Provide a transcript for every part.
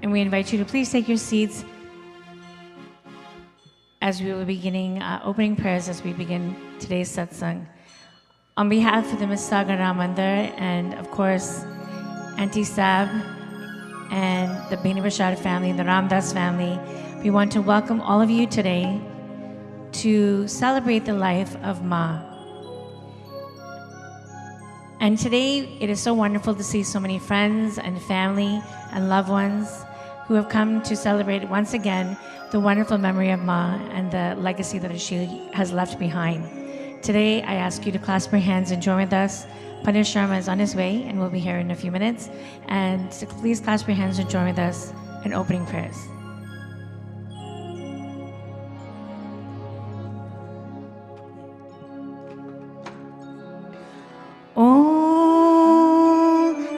And we invite you to please take your seats as we will be beginning opening prayers as we begin today's satsang. On behalf of the Mississauga Mandir and, of course, Auntie Sab and the Beni Bashar family, the Ramdas family, we want to welcome all of you today to celebrate the life of Ma. And today, it is so wonderful to see so many friends and family and loved ones who have come to celebrate once again the wonderful memory of Ma and the legacy that she has left behind. Today, I ask you to clasp your hands and join with us. Pandit Sharma is on his way and will be here in a few minutes. And so please clasp your hands and join with us in opening prayers. Om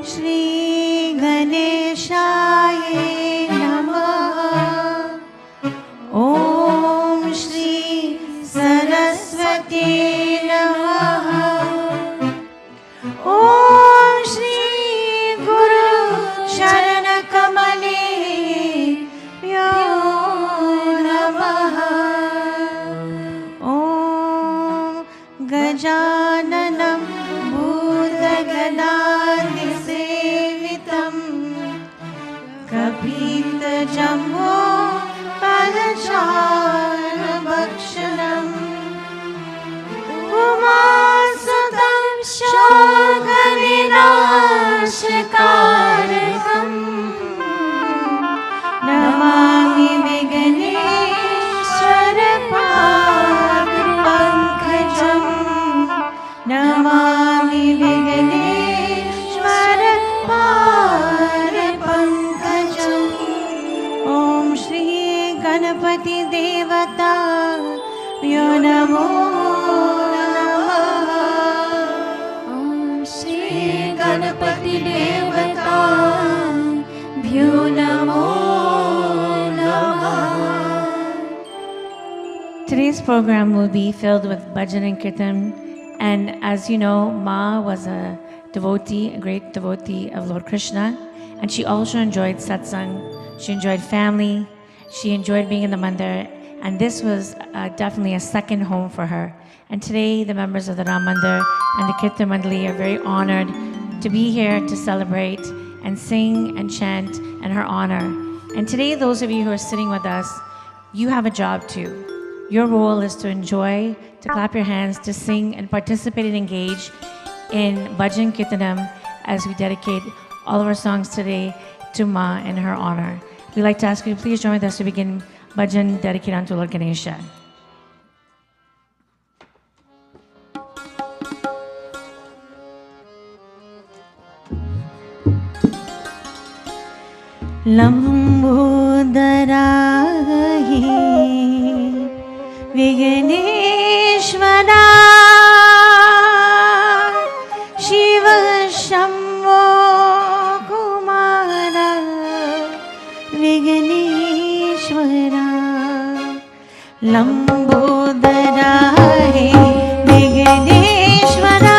Shri Ganeshaya Namah. Om Shri Saraswati Namah. Om Shri Guru Sharana Kamale Yo Namah. Om Gajananam Bhutagadi Sevitam Kapita Jambo Padachara Bhakshanam Umasadam Shogavinashakarakam Namami Viganeshwara Pankajam Namami Viganeshwara Pankajam Om Shri Ganapati Devata Yo Namo Namah. Om Shri Ganapati Devata Yo Namo Namah. Today's program will be filled with Bhajan and kirtan. And as you know, Ma was a devotee, a great devotee of Lord Krishna. And she also enjoyed satsang. She enjoyed family. She enjoyed being in the Mandir. And this was definitely a second home for her. And today, the members of the Ram Mandir and the Kirtan Mandali are very honored to be here to celebrate and sing and chant in her honor. And today, those of you who are sitting with us, you have a job too. Your role is to enjoy, to clap your hands, to sing and participate and engage in Bhajan Kirtanam as we dedicate all of our songs today to Ma in her honor. We'd like to ask you to please join with us to begin Bhajan dedicated unto Lord Ganesha. Lambodarahi Viganeshwara Shiva Shambho Kumara Viganeshwara Lambodarahi Viganeshwara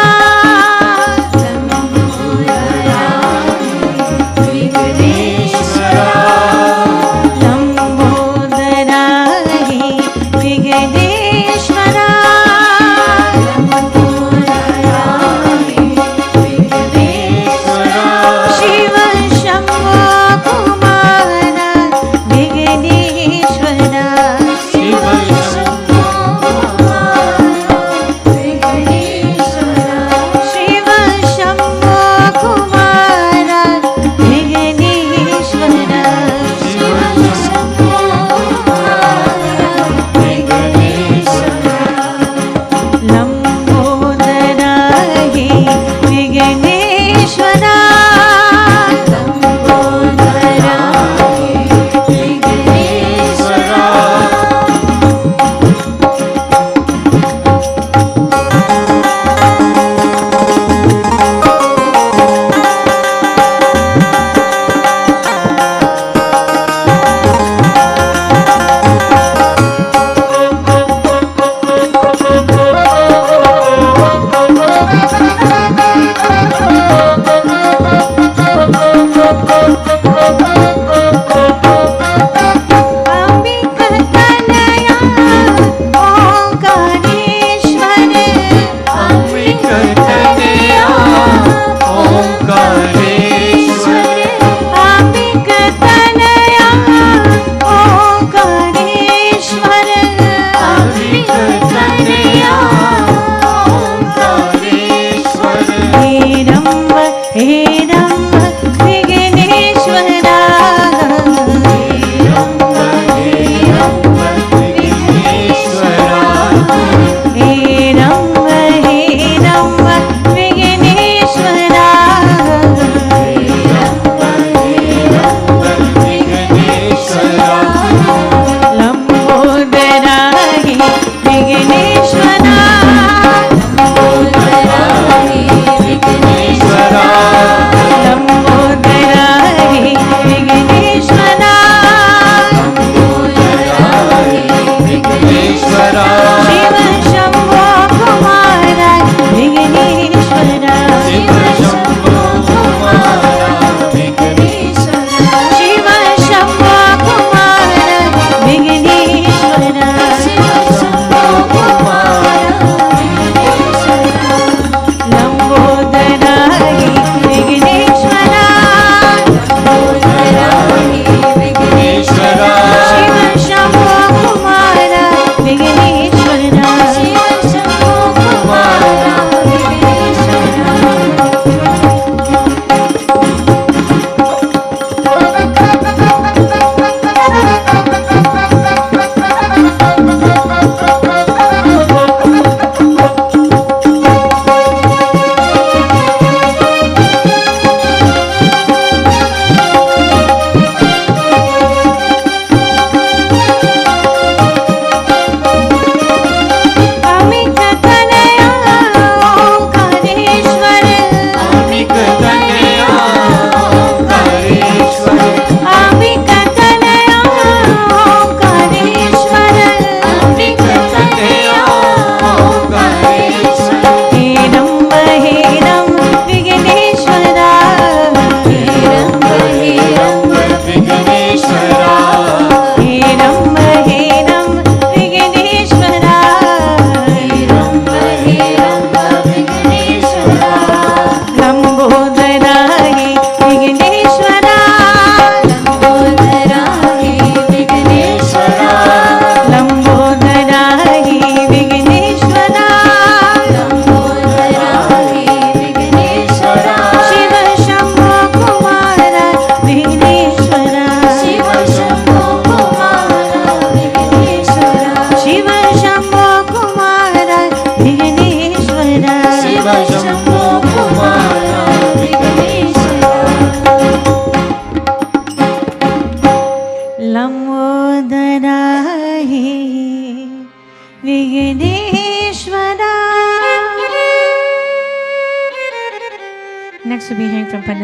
Shiva Shambho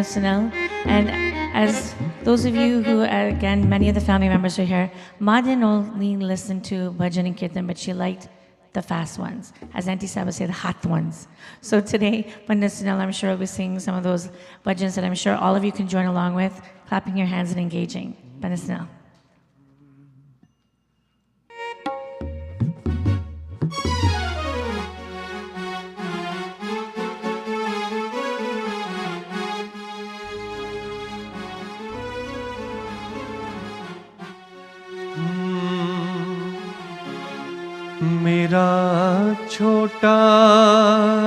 Sunil. And as those of you who, again, many of the family members are here, Ma didn't only listen to Bhajan and Kirtan, but she liked the fast ones. As Auntie Saba said, the hot ones. So today, Mandir Sunil, I'm sure, will be singing some of those bhajans that I'm sure all of you can join along with, clapping your hands and engaging. Mandir Sunil. मेरा छोटा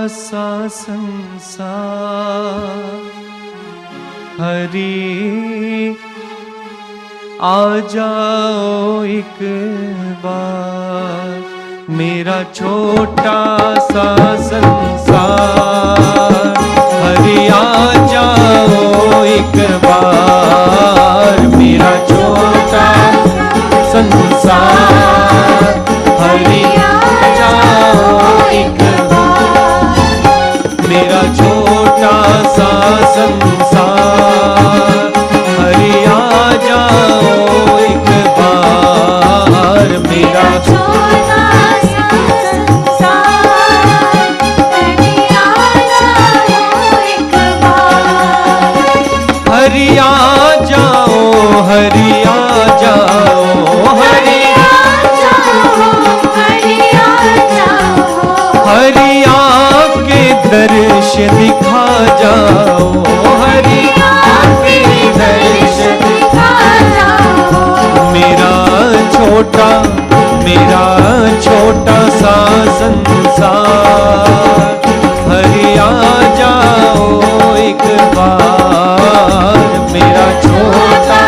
सा संसार, हरि आ जाओ एक बार। मेरा छोटा सा संसार, हरि आ जाओ एक बार। मेरा छोटा संसार, हरि आ जाओ एक बार। मेरा छोटा सा संसार, हरि आ जाओ एक बार। मेरा छोटा सा संसार, हरि आ जाओ एक बार। हरि आ जाओ, हरि आ जाओ, हरि हरि आके दर्श दिखा जाओ, हरि आके दर्श दिखा जाओ। मेरा छोटा सा संसार, हरि आ जाओ एक बार। मेरा छोटा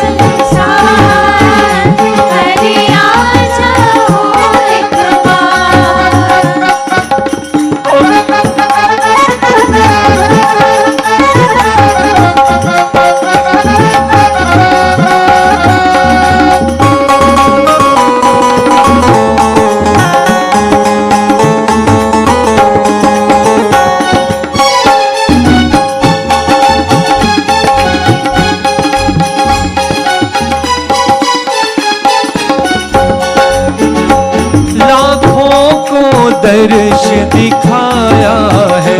संसार, हरि आ जाओ एक दर्श दिखाया है,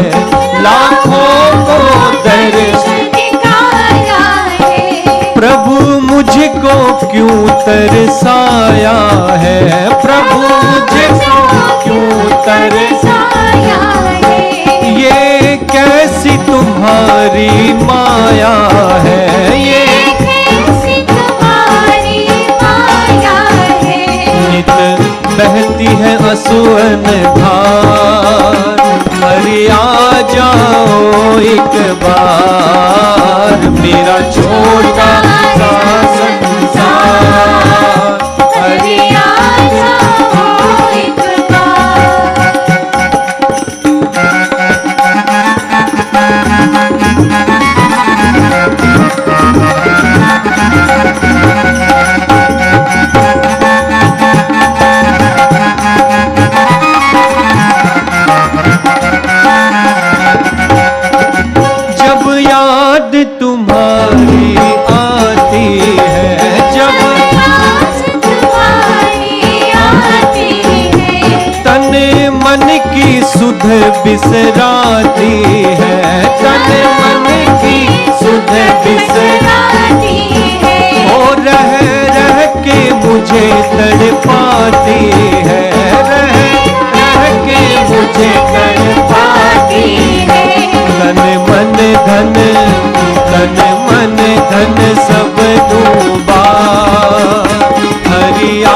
लाखों को दर्श दिखाया है। प्रभु मुझको क्यों तरसाया है, प्रभु मुझको क्यों तरसाया है। ये कैसी तुम्हारी माया है, ये कैसी तुम्हारी माया है। नित बहती है असुअन धार, हरि आ जाओ एक बार। मेरा छोटा सा संसार, हरि आ जाओ एक तुम्हारी आती है, जब याद तुम्हारी आती है। तन मन की सुध बिसराती है, तन मन की सुध बिसराती है। ओ रह रह के मुझे तड़पाती है, रह रह के मुझे तड़पाती है। तन मन धन, तन मन धन सब डूबा, हरि आ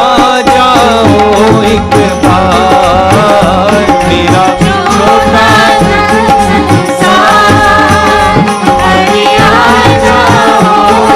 जाओ एक बार। मेरा छोटा संसार, हरि आ जाओ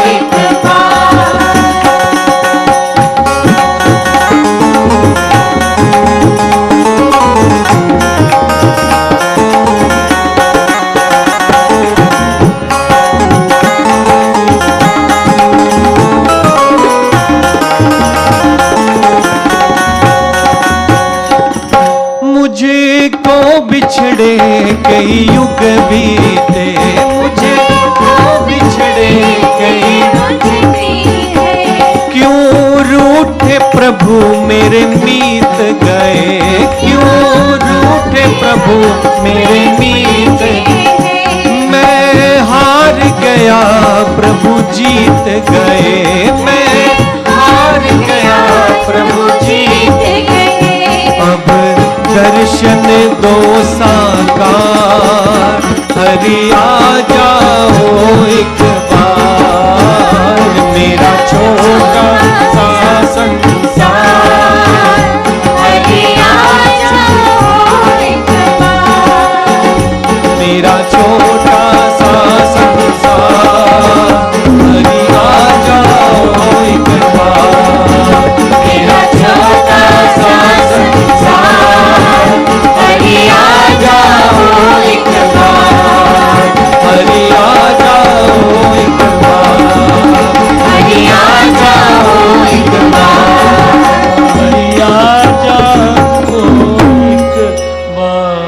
मेरे मीत मैं हार गया प्रभु जीत गए मैं हार गया प्रभु जीत गए अब दर्शन दो साकार हरि आ जाओ एक बार मेरा छोटा सा संसार हरि आ जाओ एक बार मेरा छोटा सा संसार हरि आ जाओ एक बार मेरा छोटा सा संसार हरि आ जाओ एक बार हरि आ जाओ एक बार हरि आ जाओ एक बार हरि आ जाओ एक बार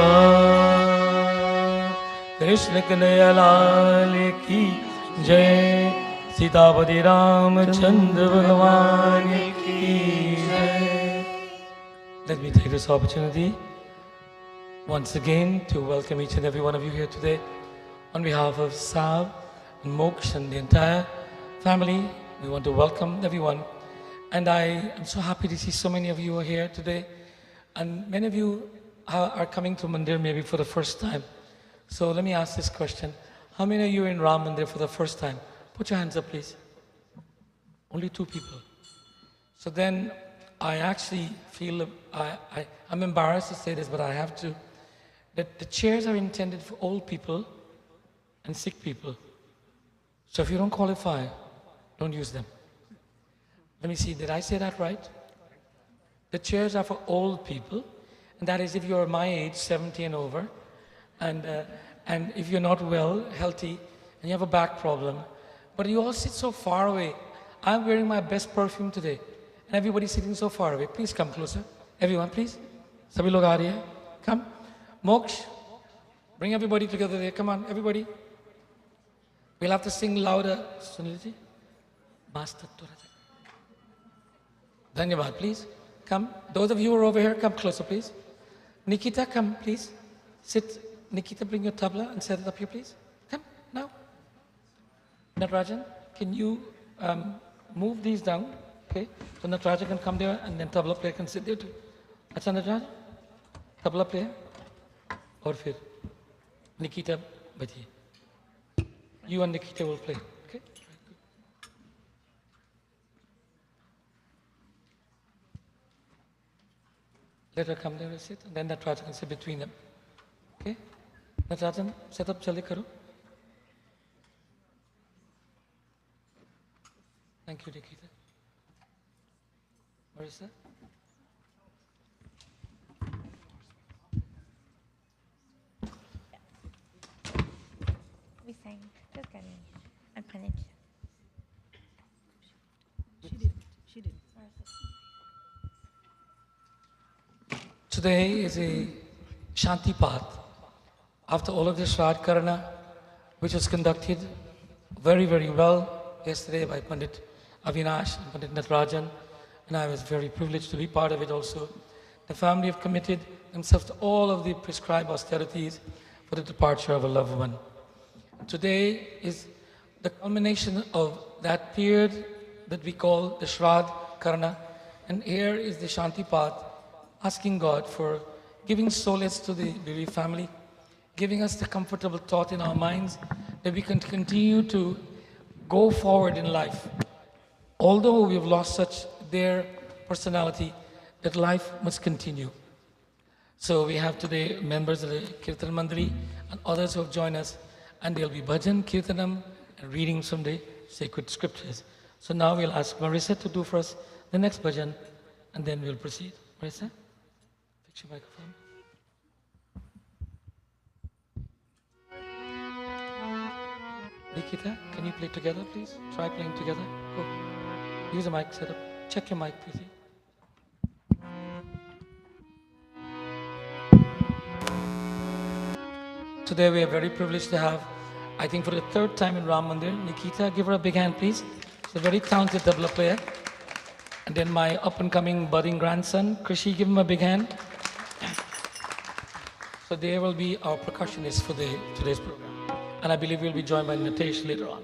कृष्ण कन्हैया लाल की जय सीतापति रामचंद्र भगवान की जय Let me take this opportunity once again to welcome each and every one of you here today on behalf of Saab and Moksh and the entire family. We want to welcome everyone and I am so happy to see so many of you are here today and many of you are coming to Mandir maybe for the first time. So let me ask this question. How many of you are in Ram Mandir for the first time? Put your hands up please. Only 2 people. So then I actually feel, I'm embarrassed to say this, but I have to, that the chairs are intended for old people and sick people. So if you don't qualify, don't use them. Let me see, did I say that right? The chairs are for old people, and that is if you're my age, 70 and over, and if you're not well, healthy, and you have a back problem, but you all sit so far away. I'm wearing my best perfume today. And everybody's sitting so far away. Please come closer. Everyone, please. Sabhi log aa rahe hai. Come. Moksh. Bring everybody together there. Come on, everybody. We'll have to sing louder. Sunilji. Master Turaj. Dhanyavad, please. Come. Those of you who are over here, come closer, please. Nikita, come, please. Sit. Nikita, bring your tabla and set it up here, please. Come, now. Natarajan, can you move these down? Okay, so Nataraja can come there and then tabla player can sit there too. Acha Nataraja? Tabla player? Or fir Nikita baithi. You and Nikita will play. Okay? Let her come there and sit and then Nataraja can sit between them. Okay? Natarajan, set up jaldi karo. Thank you, Nikita. Marissa? We sang Kirtan and Panich. She did. Today is a Shanti path. After all of this Raj Karana, which was conducted very, very well yesterday by Pandit Avinash and Pandit Natarajan, and I was very privileged to be part of it also. The family have committed themselves to all of the prescribed austerities for the departure of a loved one. Today is the culmination of that period that we call the Shraddh Karna, and here is the Shanti path, asking God for giving solace to the bereaved family, giving us the comfortable thought in our minds that we can continue to go forward in life. Although we have lost such their personality, that life must continue. So we have today members of the Kirtan Mandiri and others who have joined us, and there'll be Bhajan, Kirtanam, and readings from the sacred scriptures. So now we'll ask Marissa to do for us the next Bhajan, and then we'll proceed. Marissa, fix your microphone. Nikita, can you play together, please? Try playing together. Go. Use the mic setup. Check your mic, please. Today we are very privileged to have, I think for the 3rd time in Ram Mandir, Nikita. Give her a big hand, please. She's a very talented tabla player. And then my up-and-coming budding grandson, Krishi, give him a big hand. So So they will be our percussionist for today's program. And I believe we'll be joined by Nitesh later on.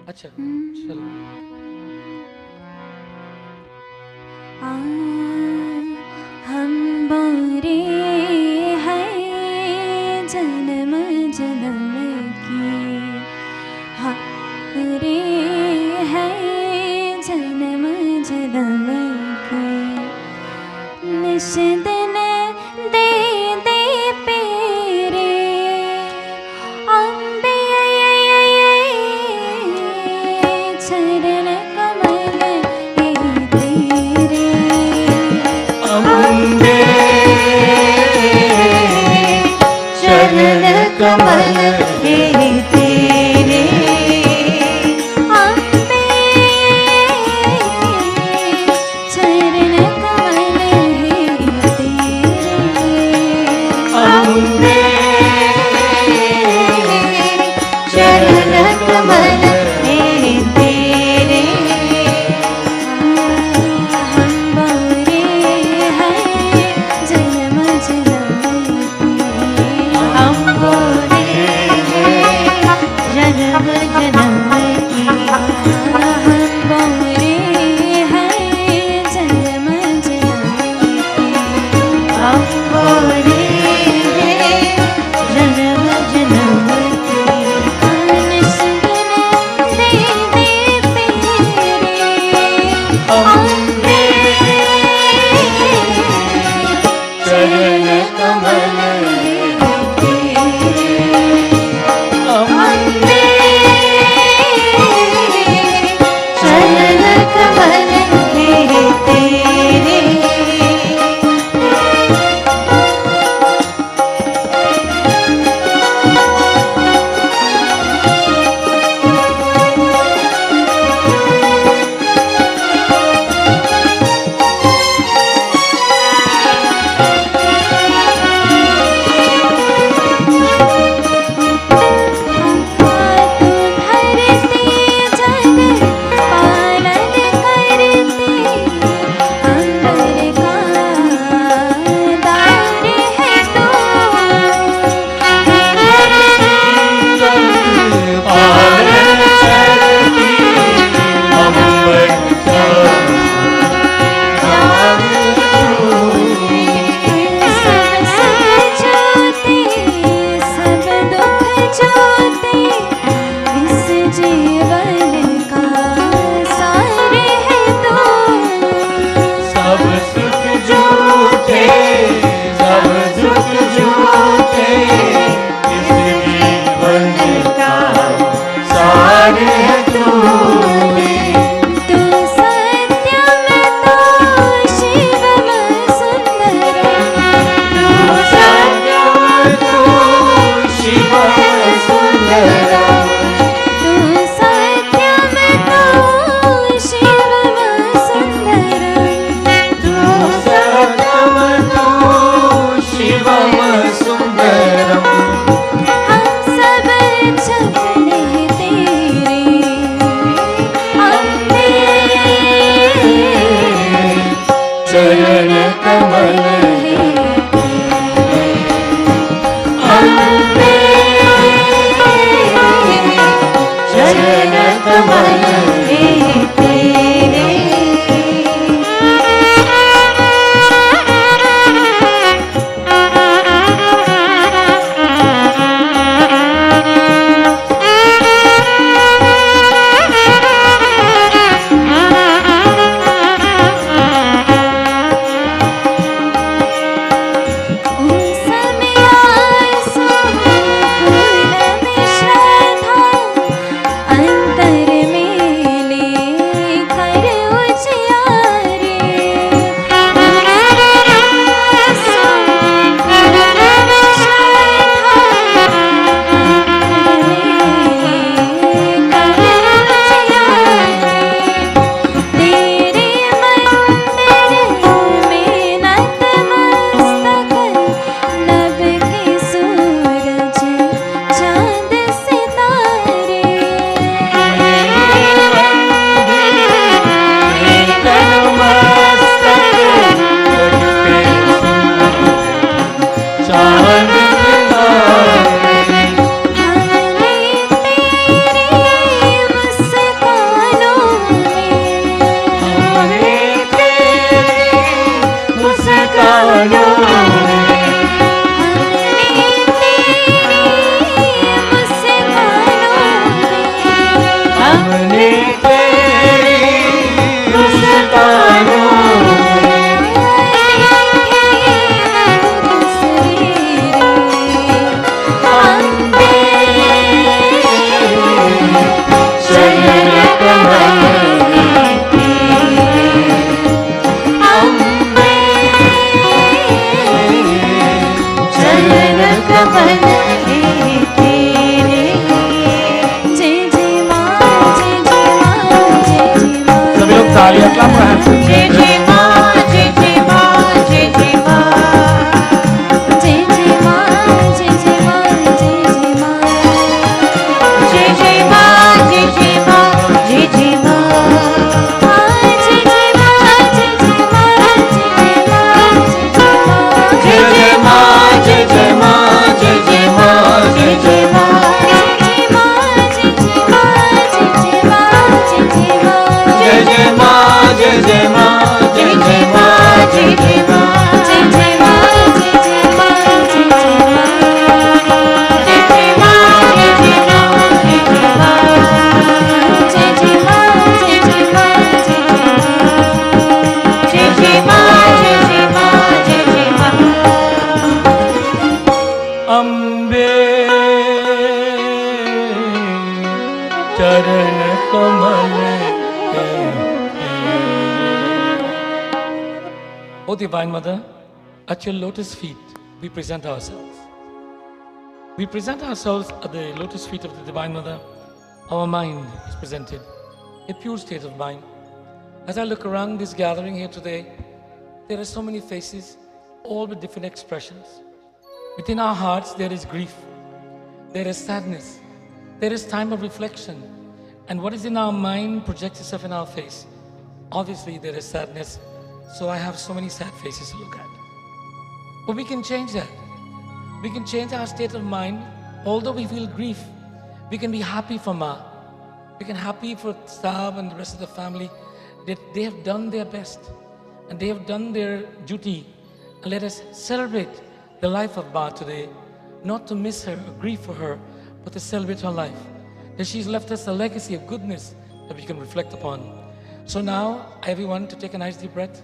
Acha, chalo. हम बोरे हैं जन्म जन्म की, हरे हैं जन्म जन्म की, निश दिन दे दे पेरे अम्बे चरण कमल हे तेरे, अम्बे चरण कमल हे तेरे, अम्बे चरण कमल हे Talia, clap your hands. Jai Jai Ma, Jai Jai Ma, Jai Jai Ma. जय जय माँ जय जय माँ जय जय माँ Jai Jai Ma, Jai Jai Ma, Jai Jai Ma. जय जय माँ जय जय माँ जय जय माँ जय जय माँ जय जय माँ जय जय माँ जय जय माँ जय जय माँ जय जय माँ Jai Jai Ma, Jai Jai Ma, Jai Jai Ma. Jai Jai Ma, Jai Jai Ma, Jai Jai Ma. Jai Jai Ma, Jai Jai Ma, Jai Jai Ma. Jai Jai Ma, Jai Jai Ma, Jai Jai Ma. Ambe चरण कमल O Divine Mother, at your lotus feet, we present ourselves. We present ourselves at the lotus feet of the Divine Mother. Our mind is presented, a pure state of mind. As I look around this gathering here today, there are so many faces, all with different expressions. Within our hearts, there is grief, there is sadness, there is time of reflection, and what is in our mind projects itself in our face. Obviously, there is sadness, so I have so many sad faces to look at. But we can change that. We can change our state of mind. Although we feel grief, we can be happy for Ma. We can be happy for Sab and the rest of the family that they have done their best and they have done their duty. And let us celebrate the life of Ma today, not to miss her or grieve for her, but to celebrate her life. That she's left us a legacy of goodness that we can reflect upon. So now, everyone to take a nice deep breath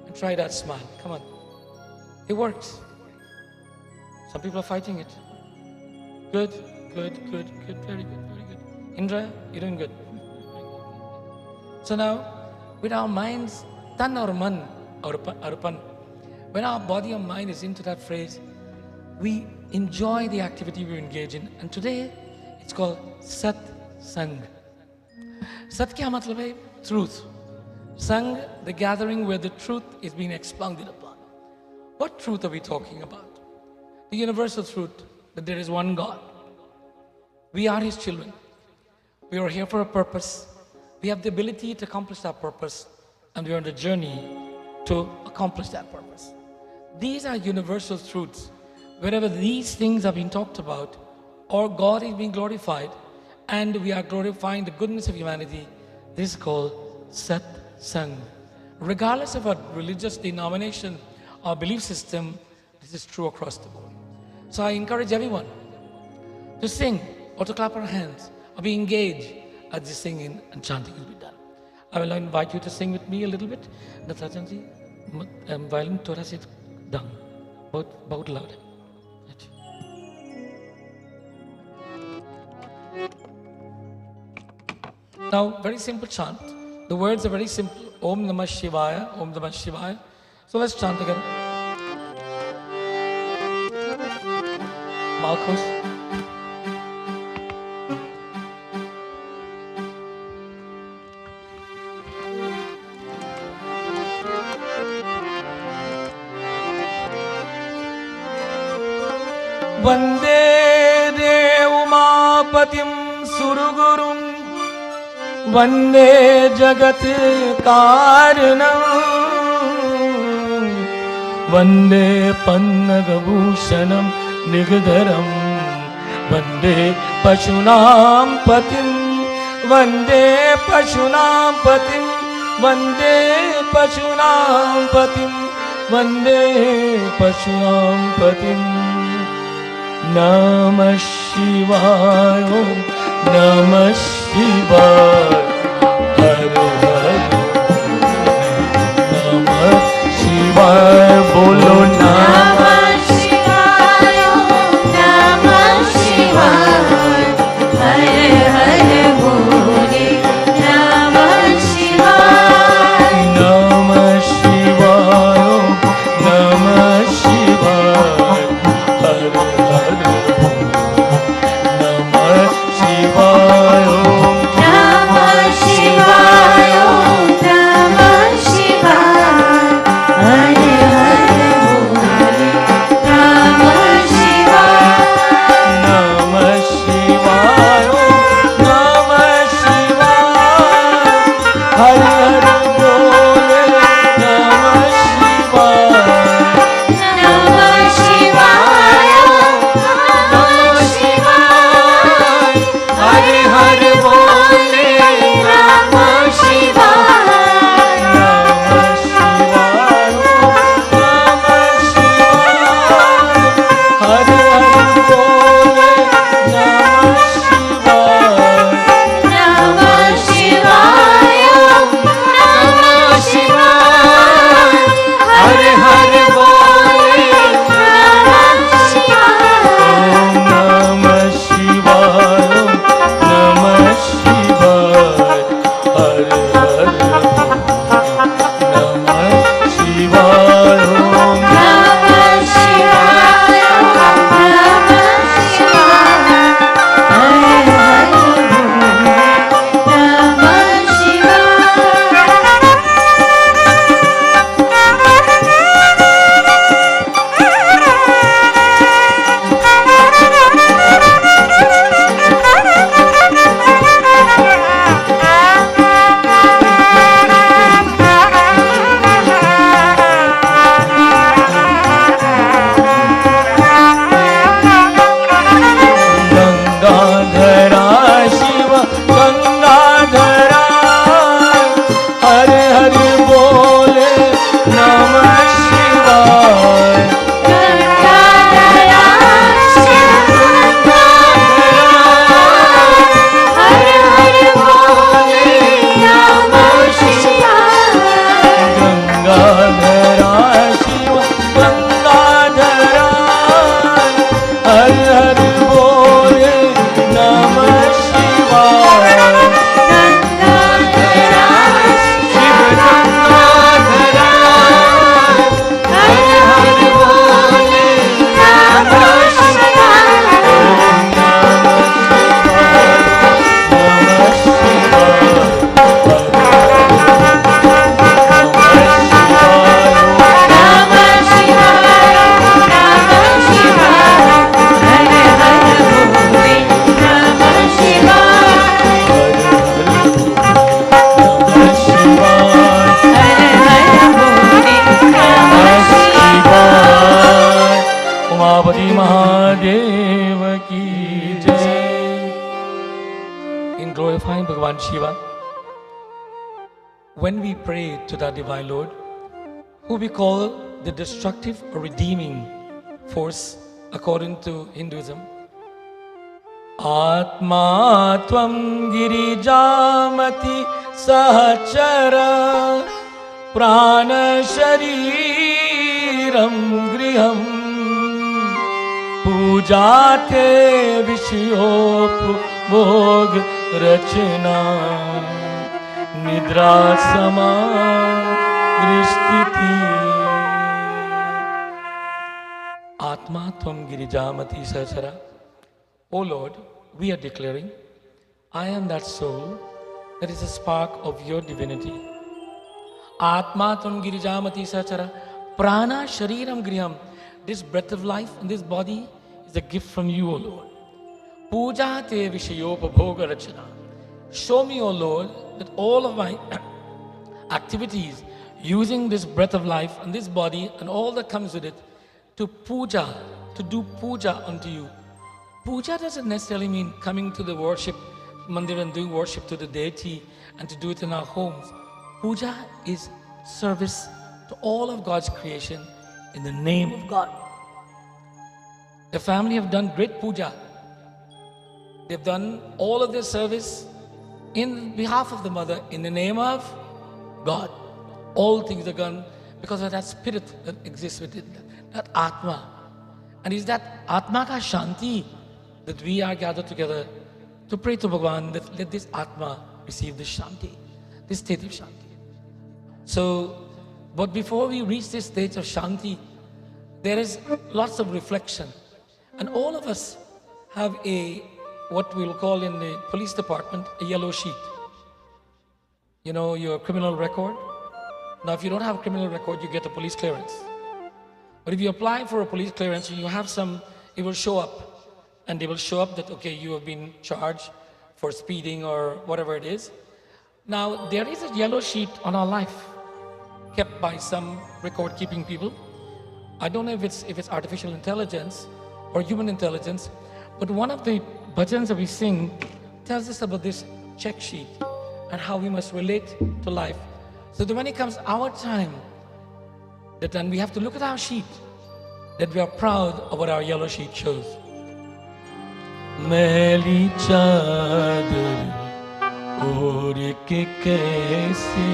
and try that smile. Come on. It works. Some people are fighting it. Good, good, good, good, very good, very good. Indra, you're doing good. So now, with our minds, tan or man, arupan, when our body or mind is into that phrase, we enjoy the activity we engage in. And today, it's called Sat Sang. Sat kya matlab hai? Truth. Sang, the gathering where the truth is being expounded upon. What truth are we talking about? The universal truth that there is one God. We are His children. We are here for a purpose. We have the ability to accomplish that purpose, and we are on the journey to accomplish that purpose. These are universal truths. Wherever these things are being talked about, or God is being glorified, and we are glorifying the goodness of humanity, this is called Sat Sang. Regardless of our religious denomination or belief system, this is true across the board. So I encourage everyone to sing or to clap our hands or be engaged as the singing and chanting will be done. I will invite you to sing with me a little bit. Natarajanji, violin thoda se down, बहुत loud. Now, very simple chant. The words are very simple. Om Namah Shivaya, Om Namah Shivaya. So let's chant together. Marcos. Vande Umapatim Surugurum Vande Jagat Karanam Vande Pannagabhushanam Nigdaram Vande Pashunam Patim Vande Pashunam Patim Vande Pashunam Patim Vande Pashunam Patim Namah Shivaya Namah Shivaya Har Har Namah Shivaya Bolo Namah Shivaya, Namah Shivaya, Har Har Bole, Namah Shivaya. Namah Shivaya Namah Shivaya Har Har Namah Shivaya Namah when we pray to that Divine Lord, who we call the destructive or redeeming force according to Hinduism. Atma tvam girijamati sahachara prana shariram griham pujate vishyophog rachana nidra sama drishtiti. Atma tvam girijamati sahachara. O Lord, we are declaring, I am that soul that is a spark of your divinity. Atma tvam girijamati sahachara prana shariram griham. This breath of life in this body is a gift from you, O Lord. Puja te vishayopabhoga rachana. Show me, O Lord, that all of my activities using this breath of life and this body and all that comes with it to puja, to do puja unto you. Puja doesn't necessarily mean coming to the worship mandir and doing worship to the deity and to do it in our homes. Puja is service to all of God's creation in the name of God. The family have done great puja. They've done all of their service in behalf of the mother in the name of God. All things are done because of that spirit that exists within that Atma. And it's that Atma ka Shanti that we are gathered together to pray to Bhajan that let this Atma receive this Shanti, this state of Shanti. So, but before we reach this state of Shanti, there is lots of reflection. And all of us have what we'll call in the police department, a yellow sheet. You know, your criminal record. Now, if you don't have a criminal record, you get a police clearance. But if you apply for a police clearance and you have some, it will show up. And they will show up that, okay, you have been charged for speeding or whatever it is. Now, there is a yellow sheet on our life kept by some record-keeping people. I don't know if it's artificial intelligence or human intelligence, but one of the bhajans that we sing tells us about this check sheet and how we must relate to life. So that when it comes our time, that then we have to look at our sheet, that we are proud of what our yellow sheet shows. मैली चादर ओढ़ के कैसे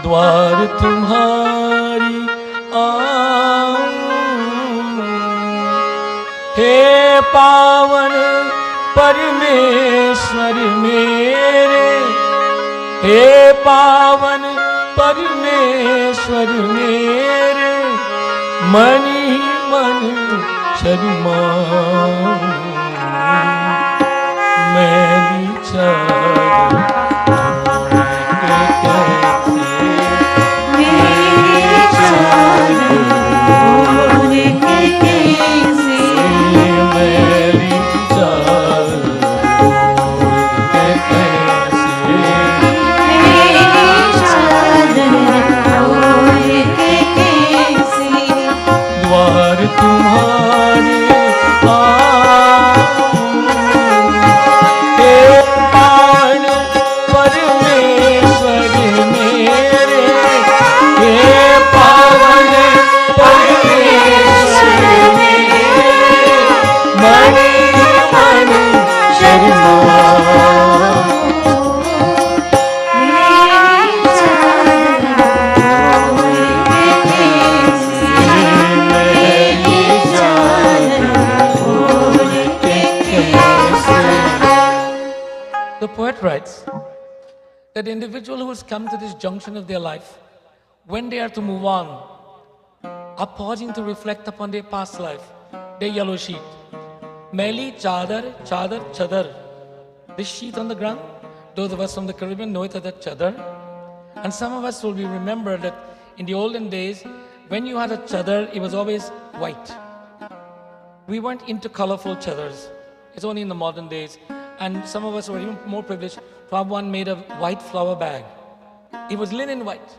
द्वार तुम्हारी आऊं, हे पावन परमेश्वर मेरे, हे पावन परमेश्वर मेरे, मन ही मन शर्माऊं, मैली चादर ओढ़ के कैसे, मैली चादर ओढ़ के कैसे, मैली चादर ओढ़ के कैसे, द्वार तुम्हारे writes that the individual who has come to this junction of their life, when they are to move on, are pausing to reflect upon their past life, their yellow sheet. Meli chadar, chadar, chadar. This sheet on the ground, those of us from the Caribbean know it as a chadar. And some of us will be remembered that in the olden days, when you had a chadar, it was always white. We weren't into colorful chadars. It's only in the modern days. And some of us were even more privileged to have one made of white flower bag. It was linen white.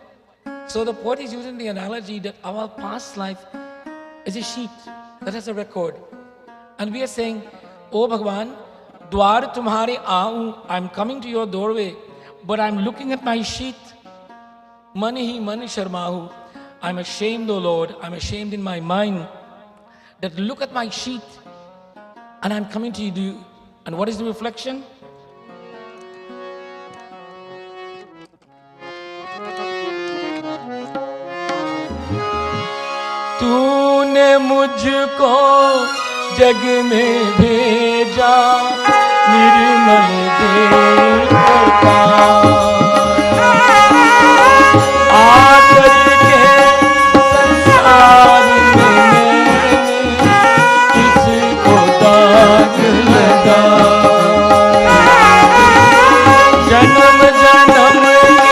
So the poet is using the analogy that our past life is a sheet that has a record. And we are saying, Oh Bhagwan, dwar tumhare aun, I'm coming to your doorway. but I'm looking at my sheet. Mani Mani Sharmahu. I'm ashamed, O Lord. I'm ashamed in my mind that look at my sheet and I'm coming to you. And what is the reflection? तूने मुझको जग में भेजा निर्मल देवता आकर के संसार में मैंने किसको दाग लगा जन्म जन्म की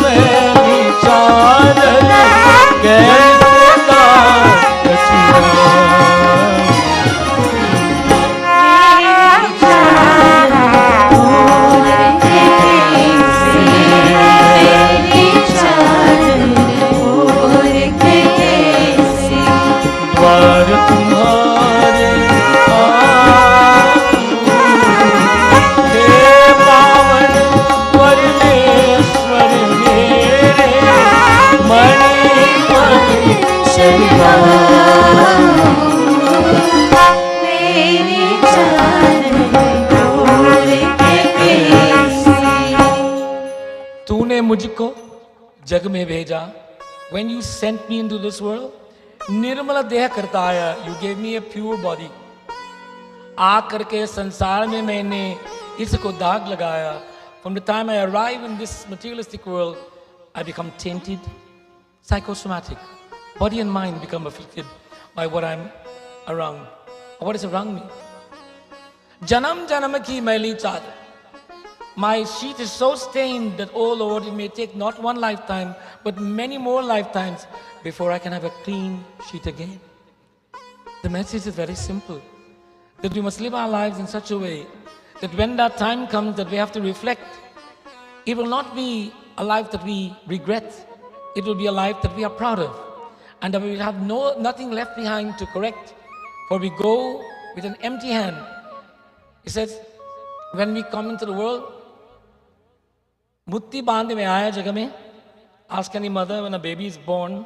मैली चादर कैसे तूने मुझको जग में भेजा. When you sent me into this world, निर्मल देह करता आया. You gave me a pure body. आ करके संसार में मैंने इसको दाग लगाया. From the time I arrive in this materialistic world, I become tainted, psychosomatic. Body and mind become afflicted by what I'm around, or what is around me. Janam janam ki maili chadar. My sheet is so stained that, oh Lord, it may take not one lifetime, but many more lifetimes before I can have a clean sheet again. The message is very simple, that we must live our lives in such a way that when that time comes that we have to reflect, it will not be a life that we regret. It will be a life that we are proud of, and that we will have nothing left behind to correct, for we go with an empty hand. He says, when we come into the world, Mutti bandhe mein aaya jagah mein. Ask any mother when a baby is born,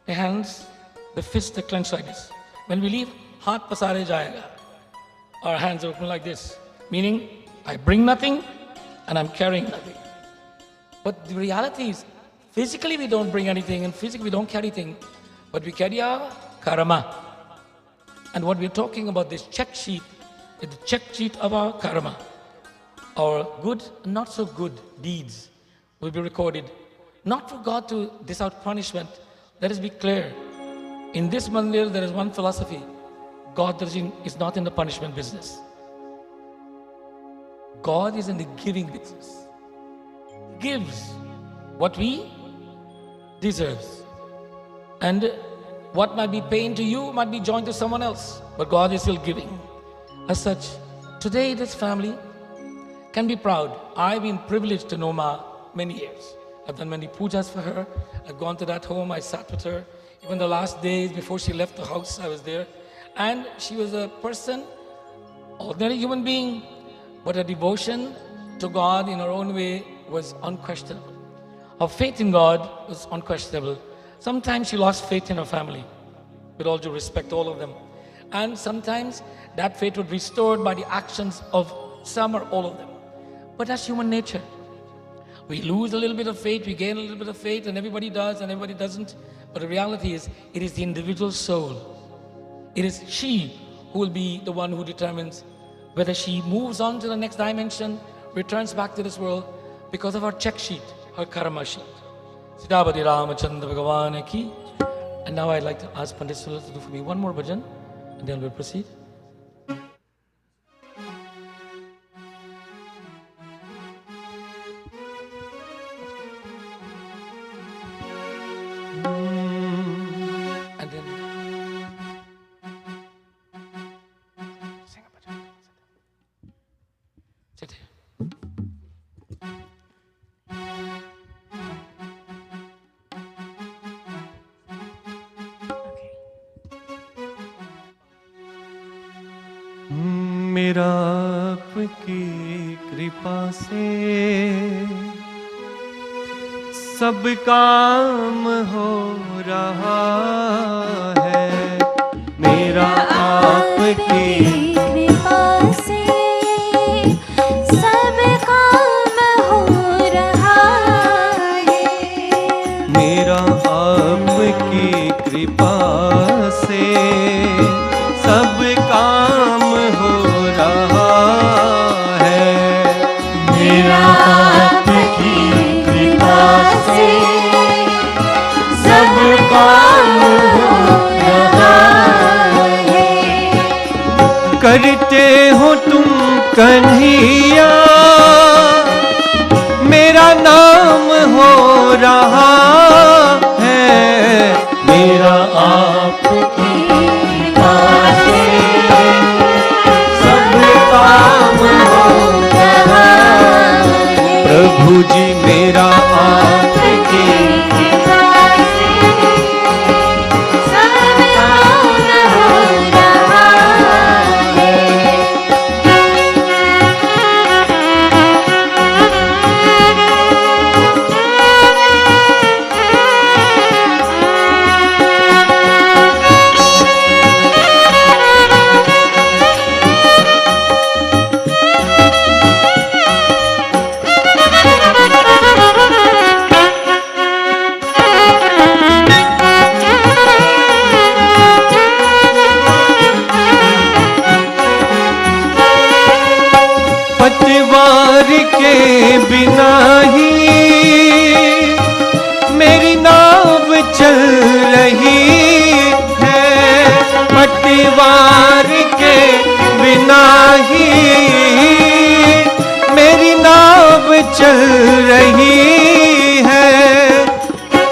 the hands, the fists are clenched like this. When we leave, haath pasare jayega. Our hands are open like this, meaning I bring nothing and I'm carrying nothing. But the reality is, physically we don't bring anything and physically we don't carry anything, but we carry our karma. And what we're talking about, this check sheet, is the check sheet of our karma. Our good and not so good deeds will be recorded. Not for God to dish out punishment. Let us be clear. In this Mandir, there is one philosophy. God is not in the punishment business. God is in the giving business. He gives what we deserve. And what might be pain to you might be joined to someone else. But God is still giving. As such, today this family can be proud. I've been privileged to know Ma many years. I've done many pujas for her. I've gone to that home, I sat with her. Even the last days before she left the house, I was there. And she was a person, ordinary human being, but her devotion to God in her own way was unquestionable. Her faith in God was unquestionable. Sometimes she lost faith in her family, with all due respect, all of them. And sometimes that faith was restored by the actions of some or all of them. But that's human nature. We lose a little bit of faith, we gain a little bit of faith, and everybody does and everybody doesn't. But the reality is, it is the individual soul. It is she who will be the one who determines whether she moves on to the next dimension, returns back to this world because of her check sheet, her karma sheet. Siddhabadi Ramachandra Bhagavan ki. And now I'd like to ask Pandit Sulal to do for me one more bhajan, and then we'll proceed. And then sing a bhajan. Sit here. मेरा आपकी कृपा से सब काम हो रहा है। मेरा आपकी कृपा से सब काम हो रहा है। मेरा आपकी कृपा से सब काम हो रहा है। मेरा आपकी कृपा से सब काम हो रहा है। करते हो तुम कन्हैया मेरा नाम हो रहा है। मेरा आपकी कृपा से सब काम हो रहा है। प्रभु जी मेरा आपकी कृपा से सब काम हो रहा है। पतवार के बिना ही मेरी नाव चल रही है। पतवार के बिना ही मेरी नाव चल रही है।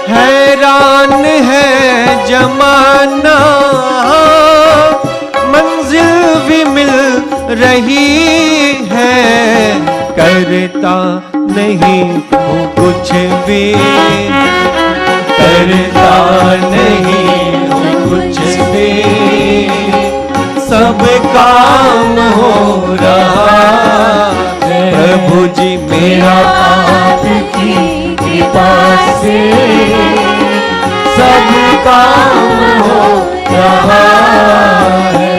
हैरान है जमाना मंजिल भी मिल रही है। करता नहीं हूँ कुछ भी, करता नहीं हूँ कुछ भी, सब काम हो रहा है। प्रभु जी मेरा आपकी कृपा से सब काम हो रहा है।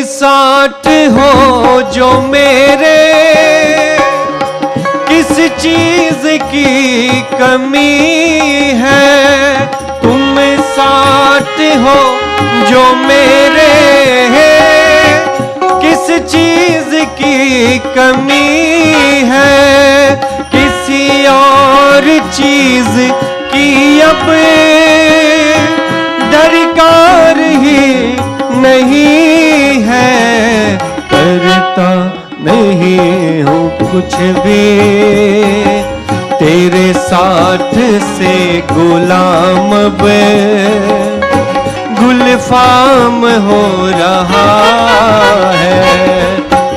साथ हो जो मेरे किस चीज की कमी है। तुम साथ हो जो मेरे किस चीज की कमी है। किसी और चीज की अब दरकार ही नहीं है। करता नहीं हूँ कुछ भी, तेरे साथ से गुलाम गुलफाम हो रहा है।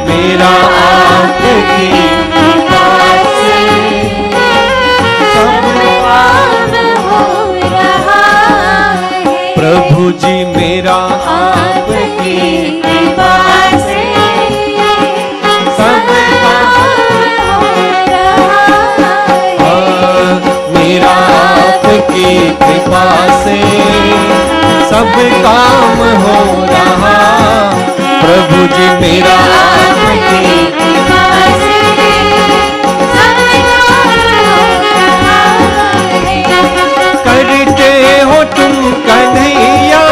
मेरा आपकी कृपा से सब काम हो रहा है। प्रभु जी मेरा आपकी कृपा से सब काम हो रहा है। मेरा आपकी कृपा से सब काम हो रहा। प्रभु जी मेरा आपकी कृपा से सब काम हो रहा है। करते हो तुम कन्हैया,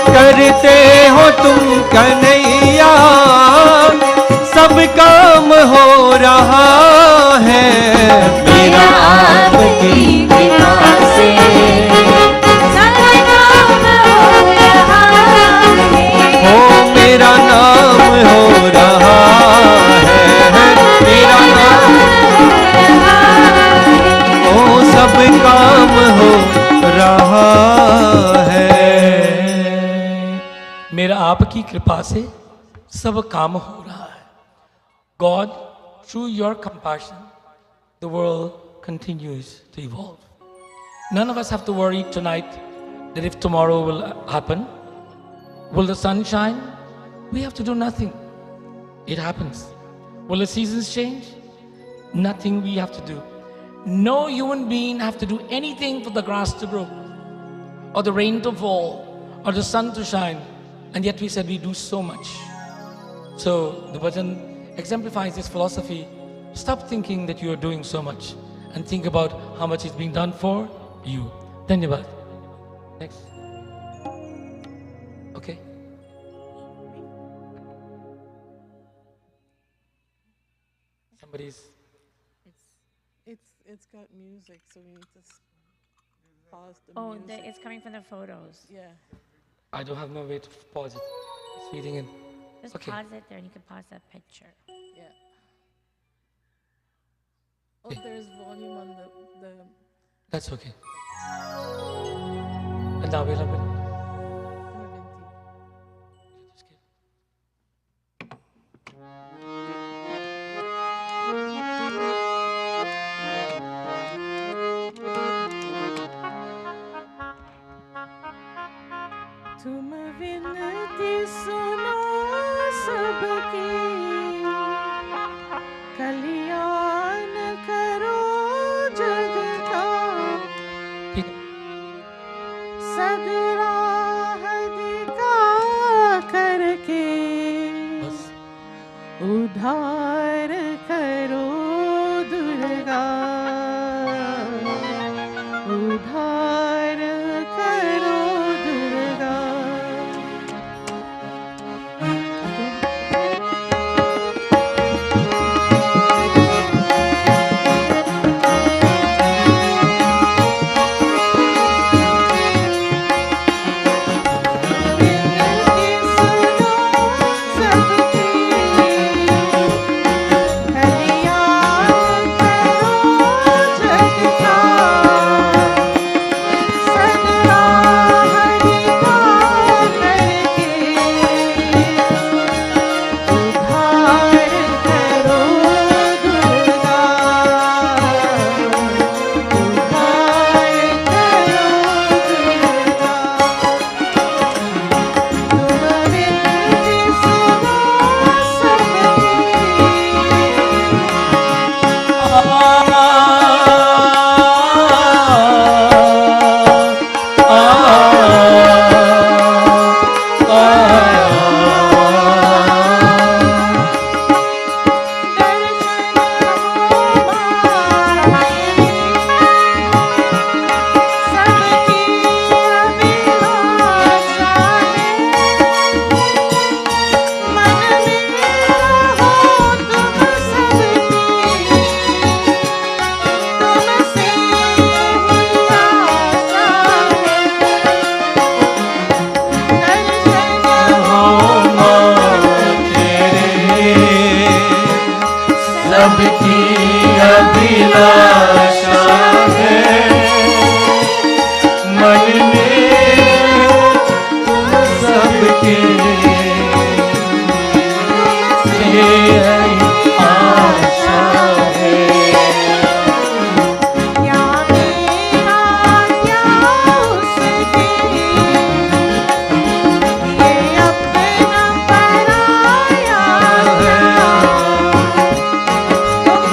करते हो तुम कन्हैया, सब काम हो रहा है। मेरा आपकी कृपा से सब काम हो रहा है। हो मेरा नाम हो रहा है। मेरा नाम हो रहा है। ओ सब काम हो रहा है। आपकी कृपा से सब काम हो रहा है. God, through your compassion, the world continues to evolve. None of us have to worry tonight that if tomorrow will happen, will the sun shine? We have to do nothing. It happens. Will the seasons change? Nothing we have to do. No human being have to do anything for the grass to grow, or the rain to fall, or the sun to shine. And yet we said we do so much. So the Bhajan exemplifies this philosophy. Stop thinking that you are doing so much and think about how much is being done for you. Dhanyavad. Next. Okay. Somebody's. It's got music, so we need to pause the Oh, music. it's coming from the photos. Yeah. I don't have no way to pause it. It's feeding in. Just Okay. pause it there and you can pause that picture. Yeah. Oh, there's volume on the That's okay. And now we'll have it. Just get- तुम विनती सुनो सबकी, कल्याण करो जग का, ठीक है. सदराह दिखा करके बस. उद्धार करो दुर्गा, उद्धार करो दुर्गा. विनती सुनो सबकी, कल्याण करो जग का, सदराह दिखा करके उद्धार करो दुर्गा, उद्धार करो दुर्गा. तुम विनती सुनो सबकी अभिलाषा है, मन में रहो तुम सबकी, तुमसे यही आशा है. दर्शन हो सबकी अभिलाषा है, मन में तुम सबके आशा है. क्या मेरा क्या उसकी, ये अपना पराया है. तुम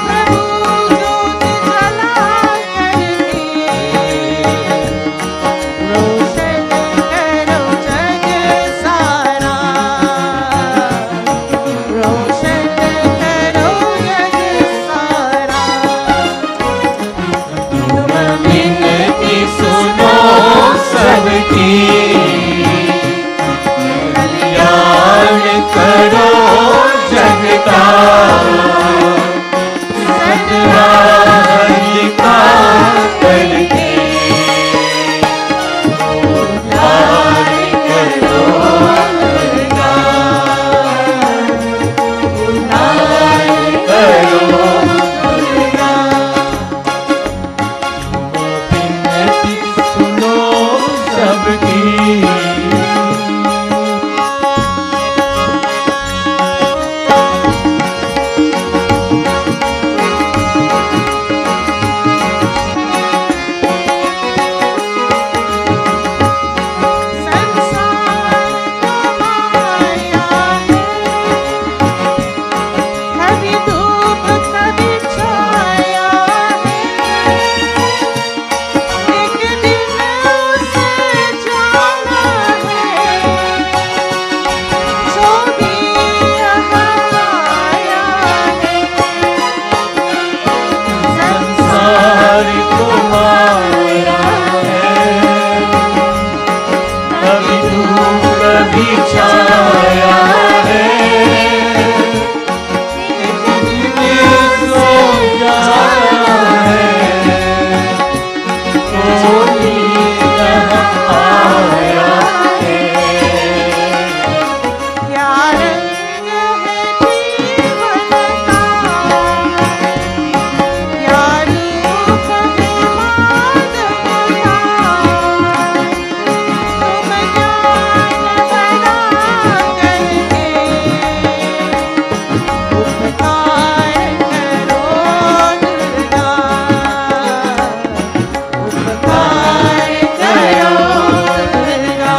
छाया है, सो जाया है, कोई यहाँ आया है। क्या रंग है जीवन का, क्या रूप है माधव का, तुम ज्ञान बना करके उपकार करो दुर्गा, उपकार करो दुर्गा।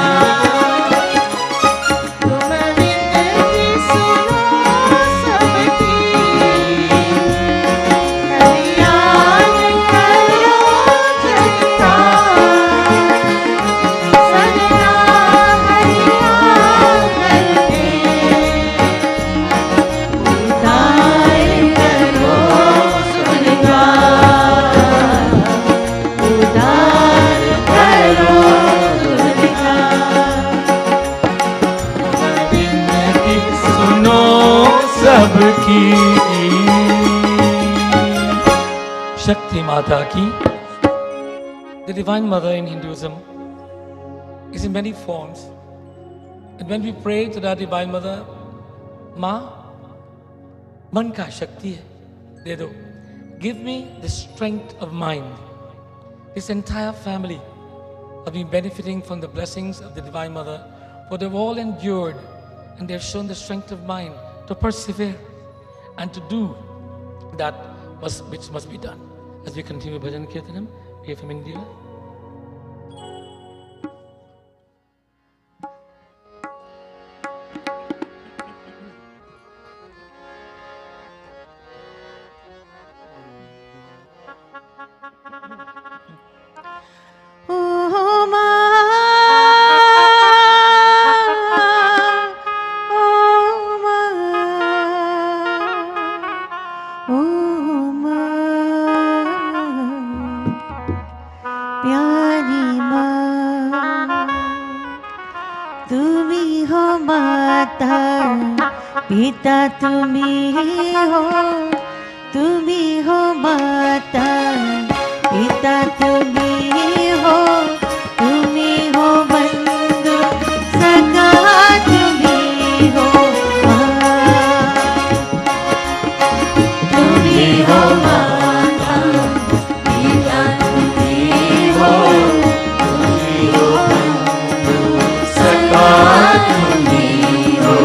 तुम विनती सुनो सबकी, कल्याण करो जगता, सदा हरिया करके उद्धार करो दुर्गा, उद्धार करो दुर्गा। विनती सुनो सबकी। Shakti Mata ki. The Divine Mother in Hinduism is in many forms. And when we pray to that Divine Mother, Ma, man ka Shakti hai, de do. Give me the strength of mind. This entire family have been benefiting from the blessings of the Divine Mother, for they've all endured and they've shown the strength of mind to persevere and to do that which must be done. As we continue Bhajan Kirtanam, we are from India. Oh ma, oh ma, प्यारी माँ, तुम ही हो माता, पिता तुम ही हो, तुम ही हो माता, पिता तुम ही हो, तुम ही हो बंधु सखा, तुम ही हो माँ, तुम ही हो माता, पिता तुम ही हो, तुम ही हो बंधु सखा, तुम ही हो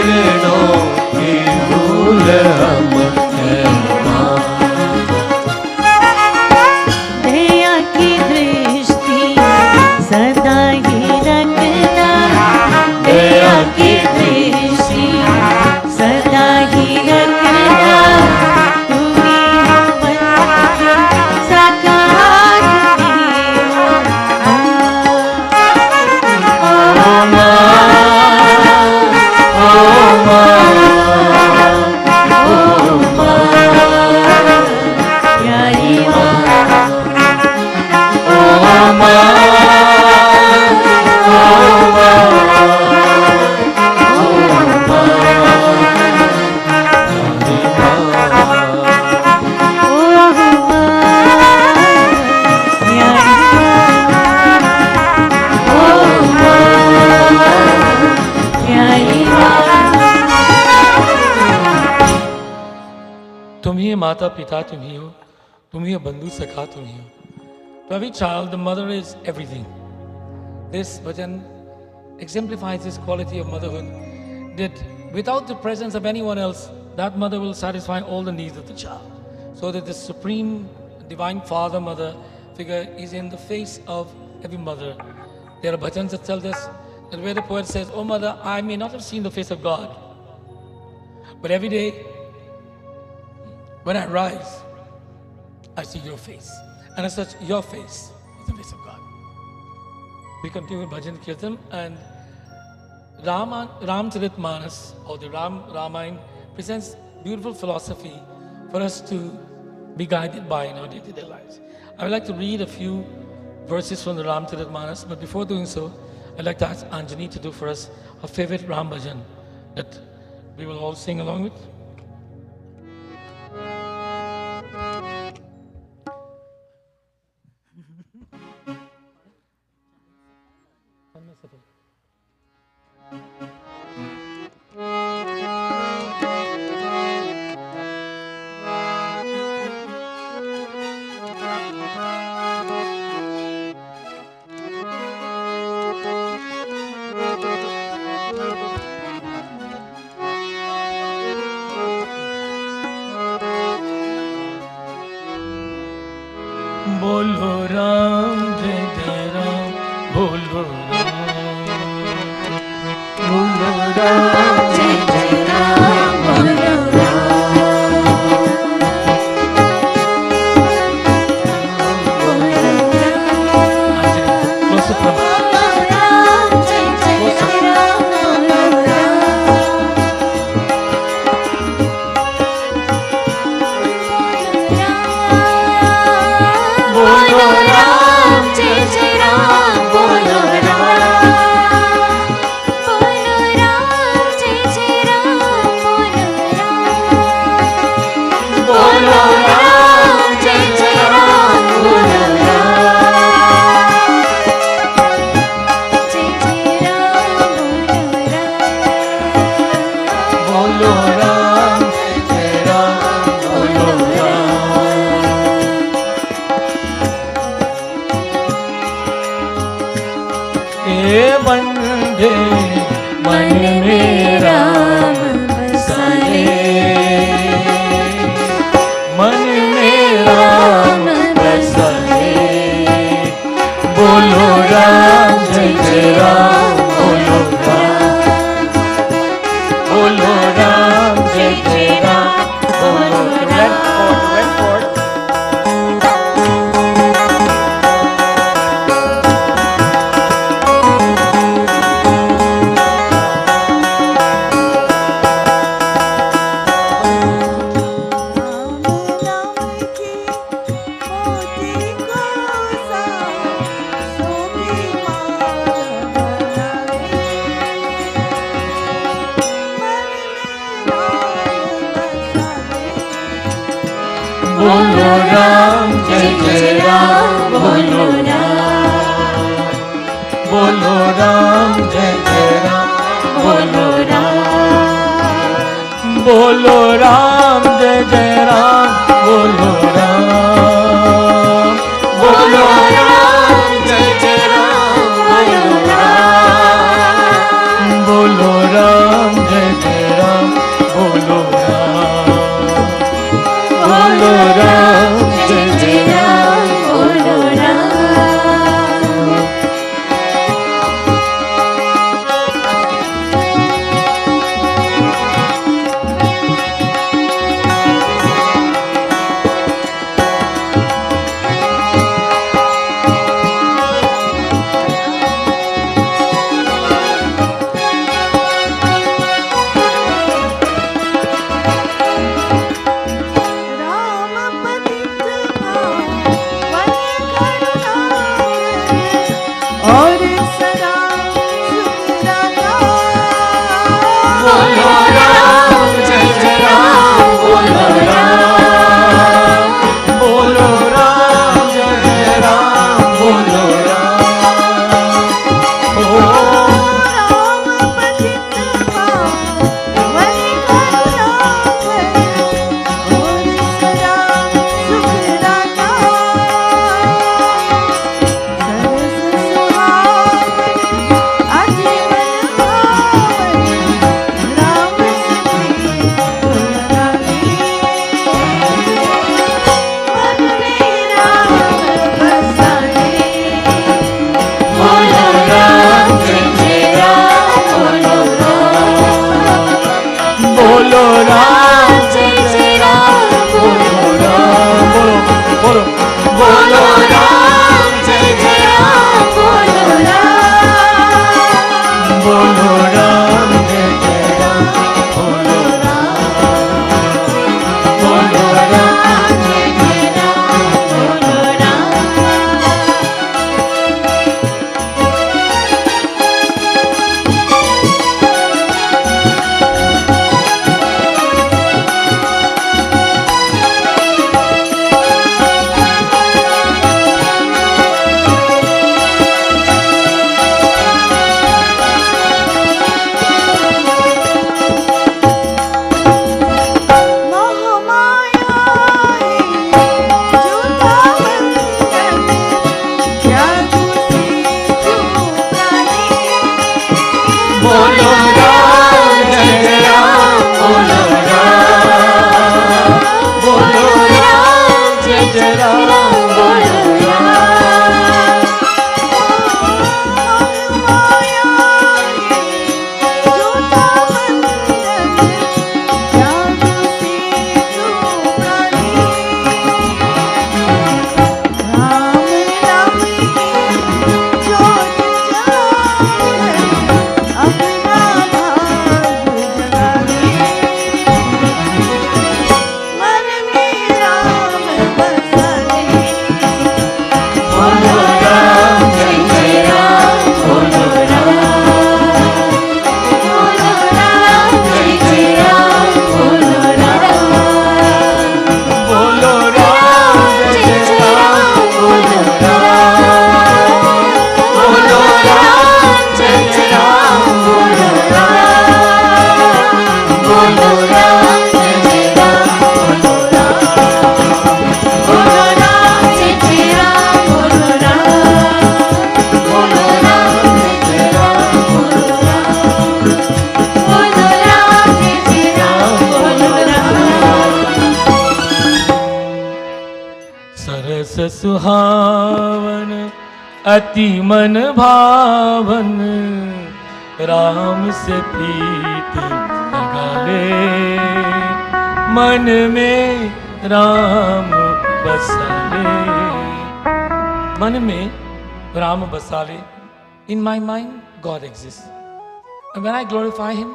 चरणों की धूल हम हैं माँ। दया की दृष्टि सदा ही रखना, दया की दृष्टि सदा ही रखना, तुम्हें साकार माता पिता तुम ही हो, तुम ही हो बंधु सखा तुम ही हो. To every child, the mother is everything. This bhajan exemplifies this quality of motherhood, that without the presence of anyone else, that mother will satisfy all the needs of the child. So that the supreme divine father mother figure is in the face of every mother. There are bhajans that tell us that where the poet says, "Oh mother, I may not have seen the face of God, but every day when I rise, I see your face. And as such, your face is the face of God." We continue with Bhajan Kirtan, and Ramcharitmanas, or the Ramayana, presents beautiful philosophy for us to be guided by in our day-to-day lives. I would like to read a few verses from the Ramcharitmanas, but before doing so, I'd like to ask Anjani to do for us a favorite Ram Bhajan that we will all sing along with. बोलो राम जय जय राम, बोलो राम, बोलो राम जय जय राम, बोलो राम जय जय राम जय जय राम बोलो राम बोलो बोलो बोलो राम जय जय राम बोलो राम बोलो राम जय जय राम बोलो बोलो राम जय जय राम बोलो राम बोलो राम जय जय राम बोलो बोलो राम जय जय राम बोलो सुहावन अति मन भावन राम से प्रीत लगा ले मन में राम बसा ले मन में राम बसा ले in my mind God exists and when I glorify him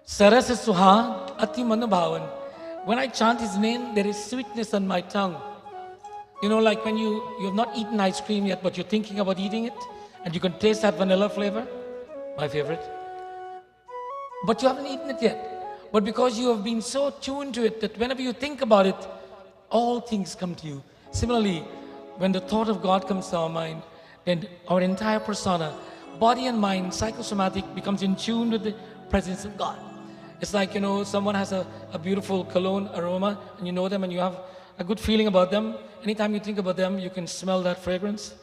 saras suhan ati man bhavan when I chant his name there is sweetness on my tongue. You know, like when you have not eaten ice cream yet, but you're thinking about eating it, and you can taste that vanilla flavor, my favorite. But you haven't eaten it yet. But because you have been so tuned to it that whenever you think about it, all things come to you. Similarly, when the thought of God comes to our mind, then our entire persona, body and mind, psychosomatic, becomes in tune with the presence of God. It's like, you know, someone has a beautiful cologne aroma, and you know them, and you have a good feeling about them. Anytime you think about them, you can smell that fragrance.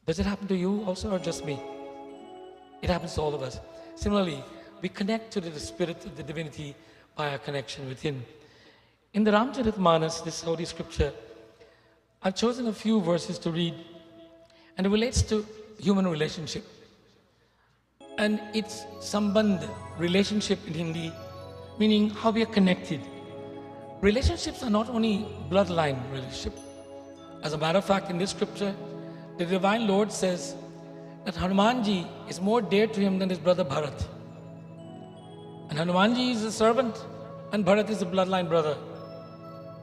Does it happen to you also or just me? It happens to all of us. Similarly, we connect to the spirit of the divinity by our connection with him. In the Ramcharitmanas, this holy scripture, I've chosen a few verses to read, and it relates to human relationship. And it's sambandh, relationship in Hindi, meaning how we are connected. Relationships are not only bloodline relationship. As a matter of fact, in this scripture, the Divine Lord says that Hanumanji is more dear to him than his brother Bharat. And Hanumanji is a servant, and Bharat is a bloodline brother.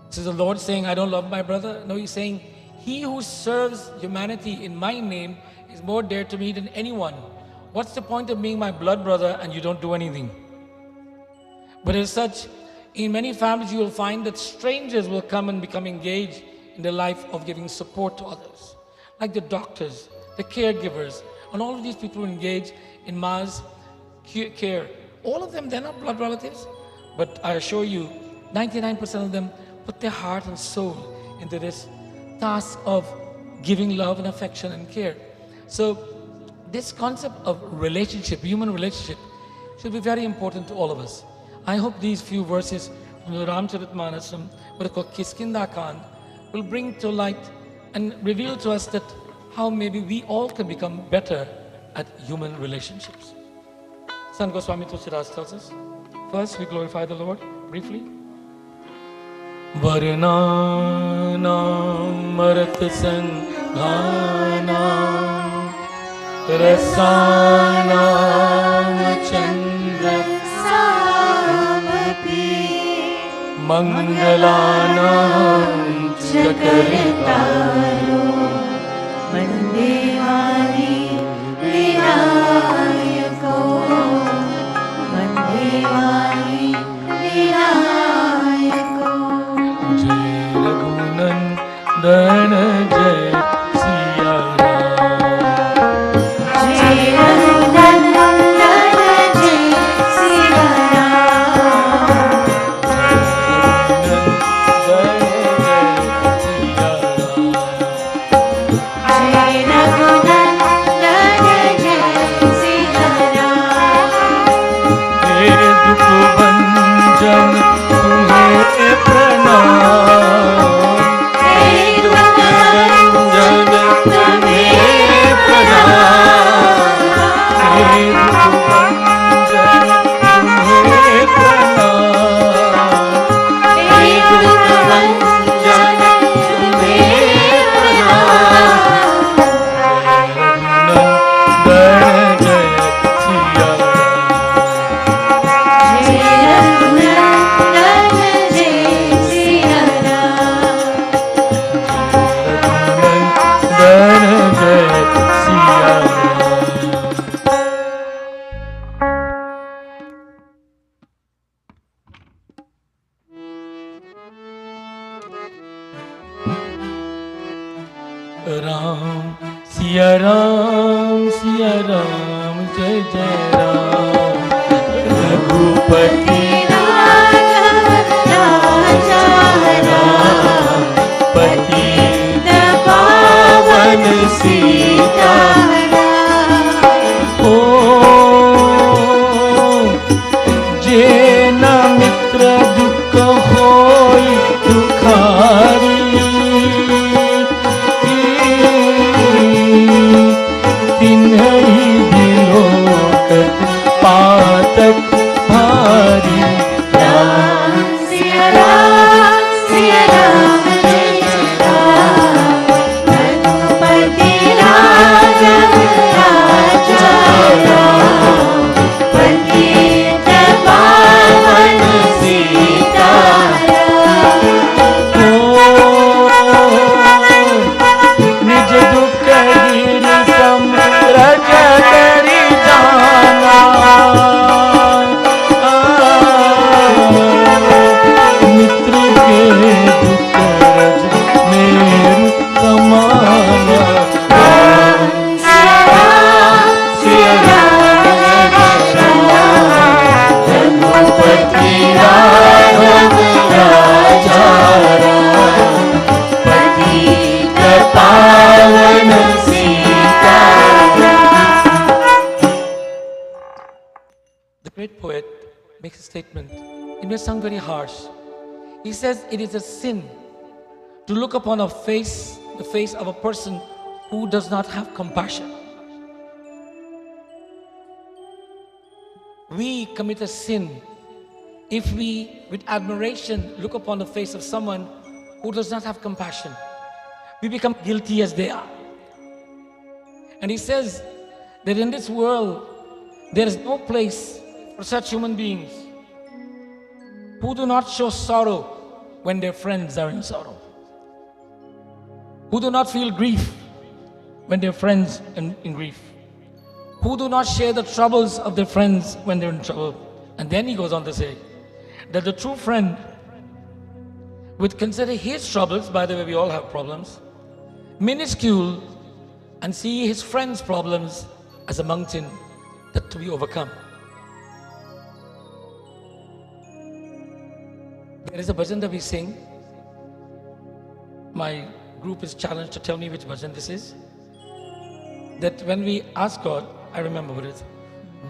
This is the Lord saying, I don't love my brother. No, he's saying, he who serves humanity in my name is more dear to me than anyone. What's the point of being my blood brother and you don't do anything? But as such, in many families, you will find that strangers will come and become engaged in the life of giving support to others. Like the doctors, the caregivers, and all of these people who engage in Ma's care. All of them, they're not blood relatives, but I assure you, 99% of them put their heart and soul into this task of giving love and affection and care. So this concept of relationship, human relationship, should be very important to all of us. I hope these few verses from the Ramcharitmanas, from what is called Kiskinda Kand, will bring to light and reveal to us that how maybe we all can become better at human relationships. Sant Goswami Tulsidas tells us, First, we glorify the Lord briefly. Varnanam Martasanghanam Rasanam Chandra Mangalanam Chakartaro Mandevani Vinayako Mandevani Vinayako Jai Raghunandan Jai Siya Ram Jai Raghunandan Jai Siya Ram Jai Raghunandan Jai Siya Ram हे दुख भंजन तुम्हें प्रणाम हे दुख भंजन तुम्हें प्रणाम हे दुख भंजन तुम्हें प्रणाम हे दुख भंजन तुम्हें प्रणाम रघुनंदन जय सिया जय रघुनंदन जय सिया राम रघुनंदन जय सिया राम सिया राम जय जय राम रघुपति राघव राजा राम पतित पावन सीता राम ओ जे न मित्र दुख होई दुखारी तिन्हि बिलोकत पातक भारी राम सिया राम जय जय राम रघुपति राघव राजा राम पतित पावन सीता ओ निज दुख गिर समरज करि जाना मित्र के दुख रज मेरु समाना राम सिया राम रघुपति राघव राजा राम पतित पावन Sita The great poet makes a statement. It may sound very harsh. He says it is a sin to look upon the face of a person who does not have compassion. We commit a sin if we, with admiration, look upon the face of someone who does not have compassion. We become guilty as they are. And he says that in this world, there is no place for such human beings who do not show sorrow when their friends are in sorrow, who do not feel grief when their friends are in grief, who do not share the troubles of their friends when they're in trouble. And then he goes on to say that the true friend would consider his troubles, by the way, we all have problems, minuscule, and see his friend's problems as a mountain that to be overcome. There is a bhajan that we sing. My group is challenged to tell me which bhajan this is. That when we ask God, I remember what it is.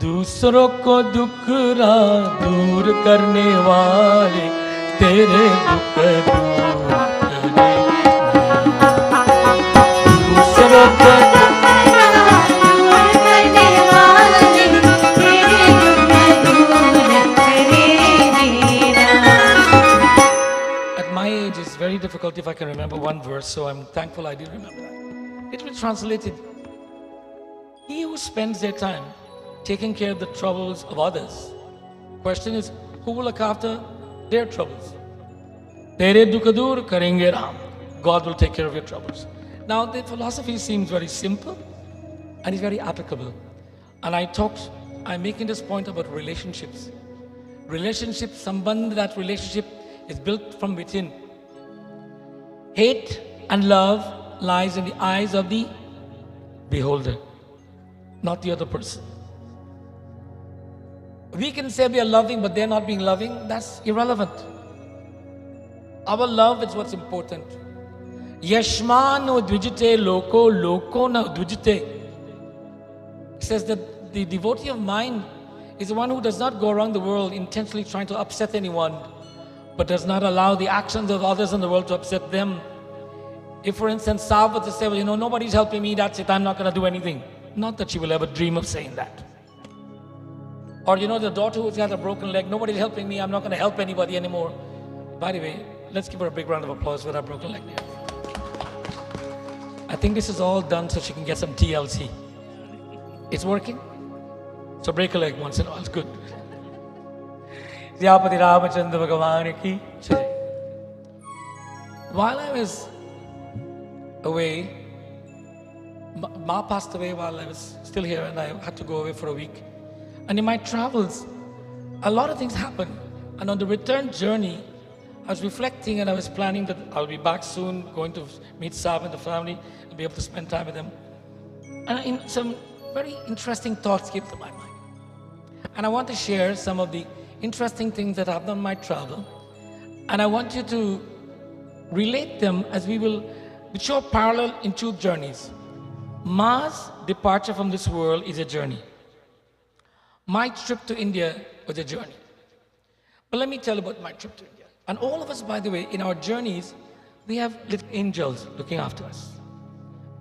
दूसरों को दुख दूर करने वाले तेरे दुख दूर करे दूसरों को दूर करने वाले तेरे दुख दूर करे difficulty if I can remember one verse, so I'm thankful I did remember that. It will be translated, he who spends their time taking care of the troubles of others. Question is, who will look after their troubles? Tere dukh dur karenge Ram. God will take care of your troubles. Now, the philosophy seems very simple and is very applicable. And I'm making this point about relationships. Relationships, sambandh, that relationship is built from within. Hate and love lies in the eyes of the beholder, not the other person. We can say we are loving, but they're not being loving. That's irrelevant. Our love is what's important. Yashma no dvijite loko, loko no dvijite. It says that the devotee of mind is the one who does not go around the world intentionally trying to upset anyone, but does not allow the actions of others in the world to upset them. If, for instance, Sav were to say, well, nobody's helping me, that's it, I'm not going to do anything. Not that she will ever dream of saying that. Or, the daughter who's got a broken leg, nobody's helping me, I'm not going to help anybody anymore. By the way, let's give her a big round of applause for that broken leg. I think this is all done so she can get some TLC. It's working? So break a leg once in a while, it's good. Jayapati Ramachandra Bhagavan ki jai. While I was away, Ma passed away while I was still here, and I had to go away for a week. And in my travels, a lot of things happened. And on the return journey, I was reflecting and I was planning that I'll be back soon, going to meet Saab and the family and be able to spend time with them. And some very interesting thoughts came to my mind. And I want to share some of the interesting things that happened on my travel. And I want you to relate them as we will show parallel in two journeys. Ma's departure from this world is a journey. My trip to India was a journey. But let me tell you about my trip to India. And all of us, by the way, in our journeys, we have little angels looking after us.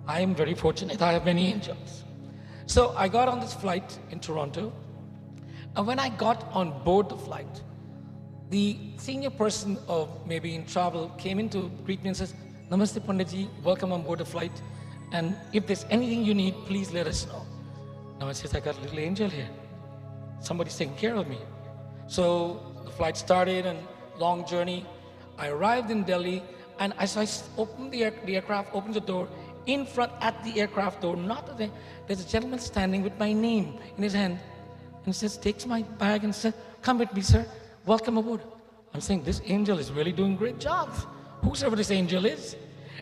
I am very fortunate. I have many angels. So I got on this flight in Toronto. And when I got on board the flight, the senior person of maybe in travel came in to greet me and says, Namaste Panditji, welcome on board the flight. And if there's anything you need, please let us know. Now I said, I got a little angel here. Somebody's taking care of me. So the flight started and long journey. I arrived in Delhi and as I opened the aircraft, opened the door, in front at the aircraft door, not there, there's a gentleman standing with my name in his hand. And he says, takes my bag and says, come with me, sir. Welcome aboard. I'm saying, this angel is really doing great jobs. Whosoever this angel is.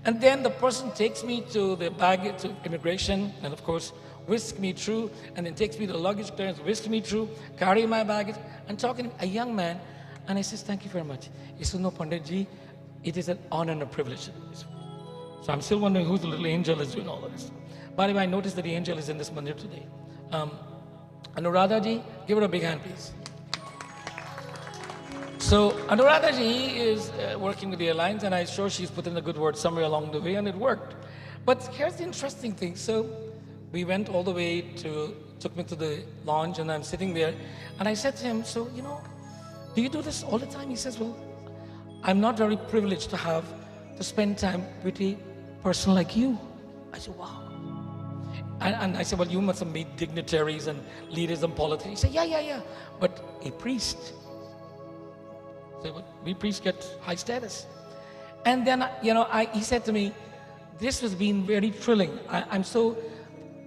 And then the person takes me to the baggage, to immigration, and of course, whisk me through, and then takes me to the luggage clearance, whisk me through, carry my baggage, and talking to a young man. And I says, thank you very much. He says, no, Panditji, it is an honor and a privilege. So I'm still wondering who the little angel is doing all of this. By the way, I noticed that the angel is in this mandir today. Anuradha ji, give her a big hand, please. So Anuradha ji is working with the airlines, and I'm sure she's put in a good word somewhere along the way, and it worked. But here's the interesting thing. So we went all the way took me to the lounge, and I'm sitting there, and I said to him, so, do you do this all the time? He says, well, I'm not very privileged to spend time with a person like you. I said, wow. And I said, well, you must have made dignitaries and leaders and politicians. He said, yeah. But a priest. I said, well, we priests get high status. And then, he said to me, this has been very thrilling. I'm so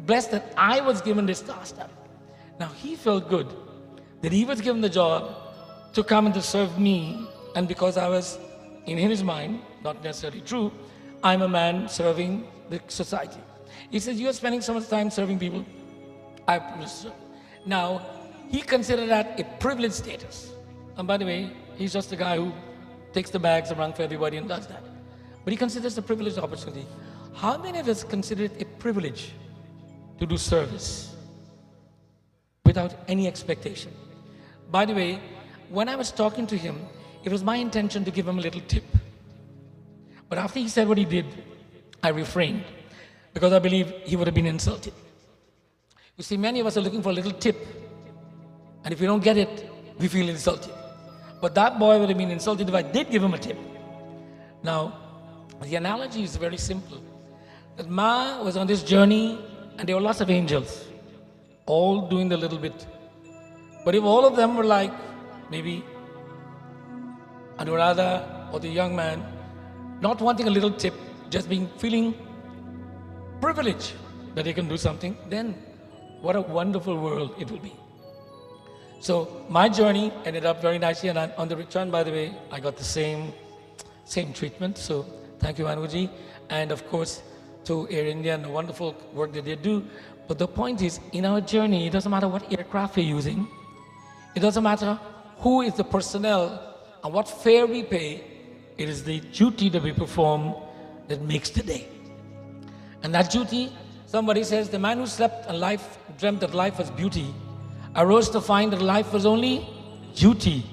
blessed that I was given this task. Now, he felt good that he was given the job to come and to serve me. And because I was, in his mind, not necessarily true, I'm a man serving the society. He says, you're spending so much time serving people. I privilege to serve. Now, he considered that a privileged status. And by the way, he's just a guy who takes the bags around for everybody and does that. But he considers it a privileged opportunity. How many of us consider it a privilege to do service without any expectation? By the way, when I was talking to him, it was my intention to give him a little tip. But after he said what he did, I refrained because I believe he would have been insulted. You see, many of us are looking for a little tip. And if we don't get it, we feel insulted. But that boy would have been insulted if I did give him a tip. Now, The analogy is very simple. That Ma was on this journey and there were lots of angels, all doing the little bit. But if all of them were like maybe Anuradha or the young man, not wanting a little tip, just feeling privileged that they can do something, then what a wonderful world it will be. So my journey ended up very nicely, and on the return, by the way, I got the same treatment. So thank you, Anuji, and of course to Air India and the wonderful work that they do. But the point is, in our journey, it doesn't matter what aircraft we're using, it doesn't matter who is the personnel and what fare we pay, it is the duty that we perform that makes the day. And that duty, somebody says, the man who slept and dreamt that life was beauty, arose to find that life was only duty.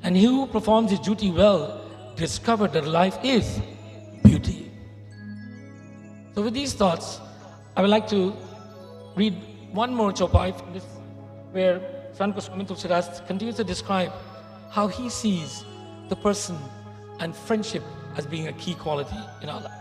And he who performs his duty well discovered that life is beauty. So with these thoughts, I would like to read one more chopai where Sant Goswami Tulsidas continues to describe how he sees the person and friendship as being a key quality in our lives.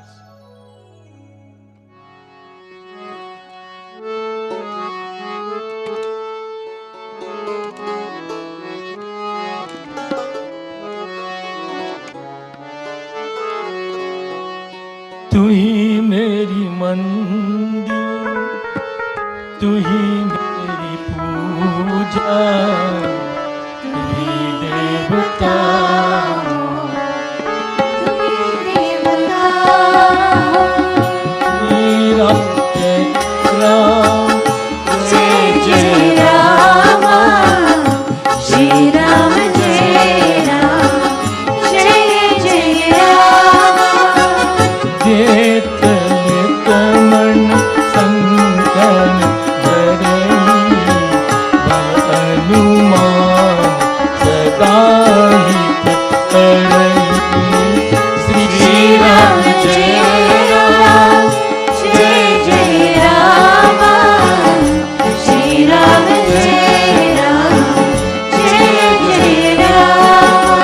तू ही मेरी मंदिर, तू ही मेरी पूजा, तू ही देवता, मेरा राम, जय जय राम, श्री राम जय राम, जय जय राम, कमन संकन धरणी, हनुमान सदा हित करणी, श्री राम जय राम, जय जय राम, श्री राम जय राम, जय जय राम,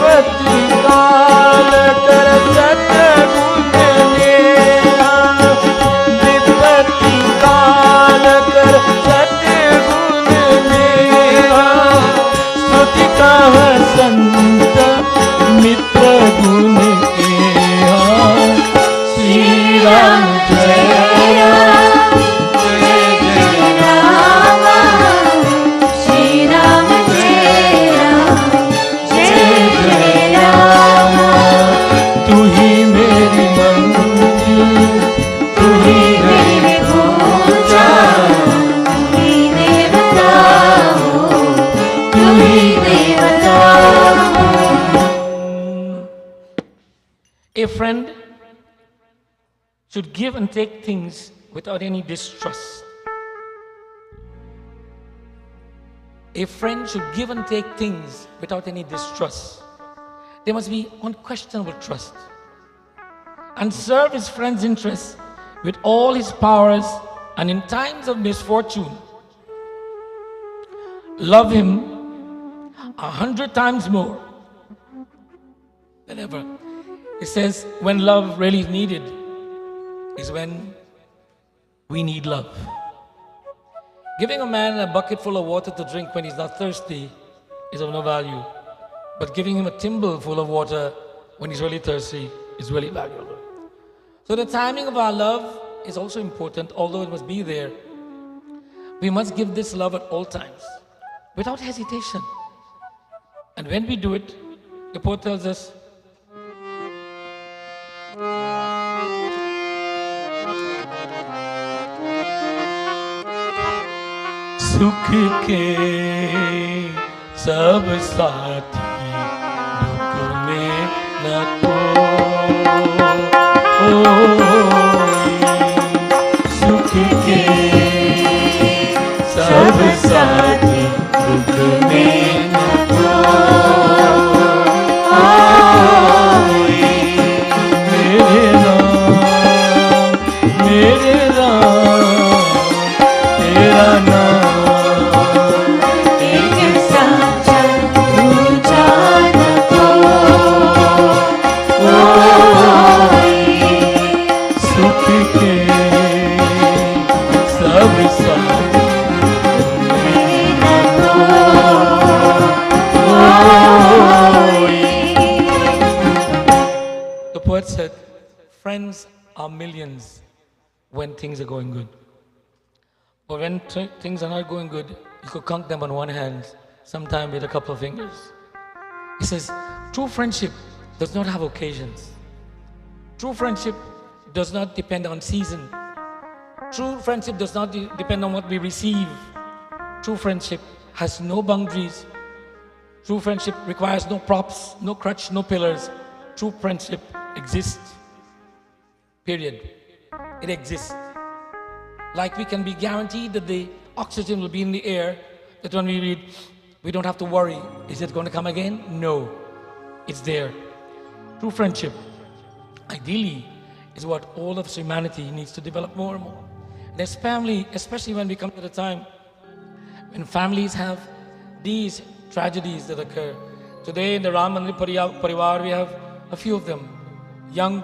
पति काल कर सतगुण संत मित्र गुण केहा, श्री राम जय राम, जय जय राम, श्री राम जय राम, जय जय राम, तू ही मेरी मंदिर, तू ही मेरी पूजा, तू ही देवता हो, तू ही देवता। A friend should give and take things without any distrust. A friend should give and take things without any distrust. There must be unquestionable trust. And serve his friend's interests with all his powers, and in times of misfortune, love him 100 times more than ever. It says when love really is needed is when we need love. Giving a man a bucket full of water to drink when he's not thirsty is of no value. But giving him a thimble full of water when he's really thirsty is really valuable. So the timing of our love is also important, although it must be there. We must give this love at all times, without hesitation. And when we do it, the poet tells us, सुख के सब साथी दुख में न कोई, सुख के सब साथी दुख में न कोई, मेरे राम तेरा नाम Oh friends are millions when things are going good. But when things are not going good, you could count them on one hand, sometimes with a couple of fingers. He says, true friendship does not have occasions. True friendship does not depend on season. True friendship does not depend on what we receive. True friendship has no boundaries. True friendship requires no props, no crutch, no pillars. True friendship exists. Period. It exists. Like we can be guaranteed that the oxygen will be in the air, that when we read, we don't have to worry, is it going to come again? No, it's there. True friendship, ideally, is what all of humanity needs to develop more and more. And as family, especially when we come to the time when families have these tragedies that occur. Today in the Mandir Parivar, we have a few of them. Young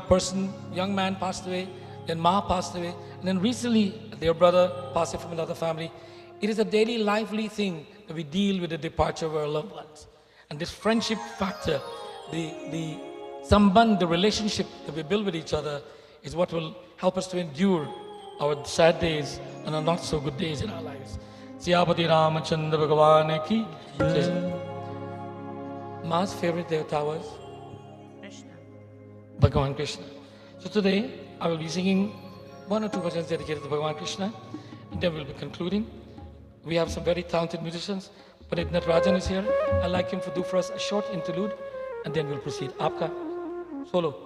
man passed away, then Ma passed away, and then recently their brother passed away from another family. It is a daily lively thing that we deal with the departure of our loved ones. And this friendship factor, the samband, the relationship that we build with each other is what will help us to endure our sad days and our not so good days in our lives. Siyapati Ramachandra Bhagavan ki jai. Ma's favorite devotee was Krishna. Bhagavan Krishna. So today I will be singing one or two bhajans dedicated to Bhagavan Krishna, and then we'll be concluding. We have some very talented musicians. Pandit Natarajan is here. I'd like him to do for us a short interlude, and then we'll proceed. Aapka solo.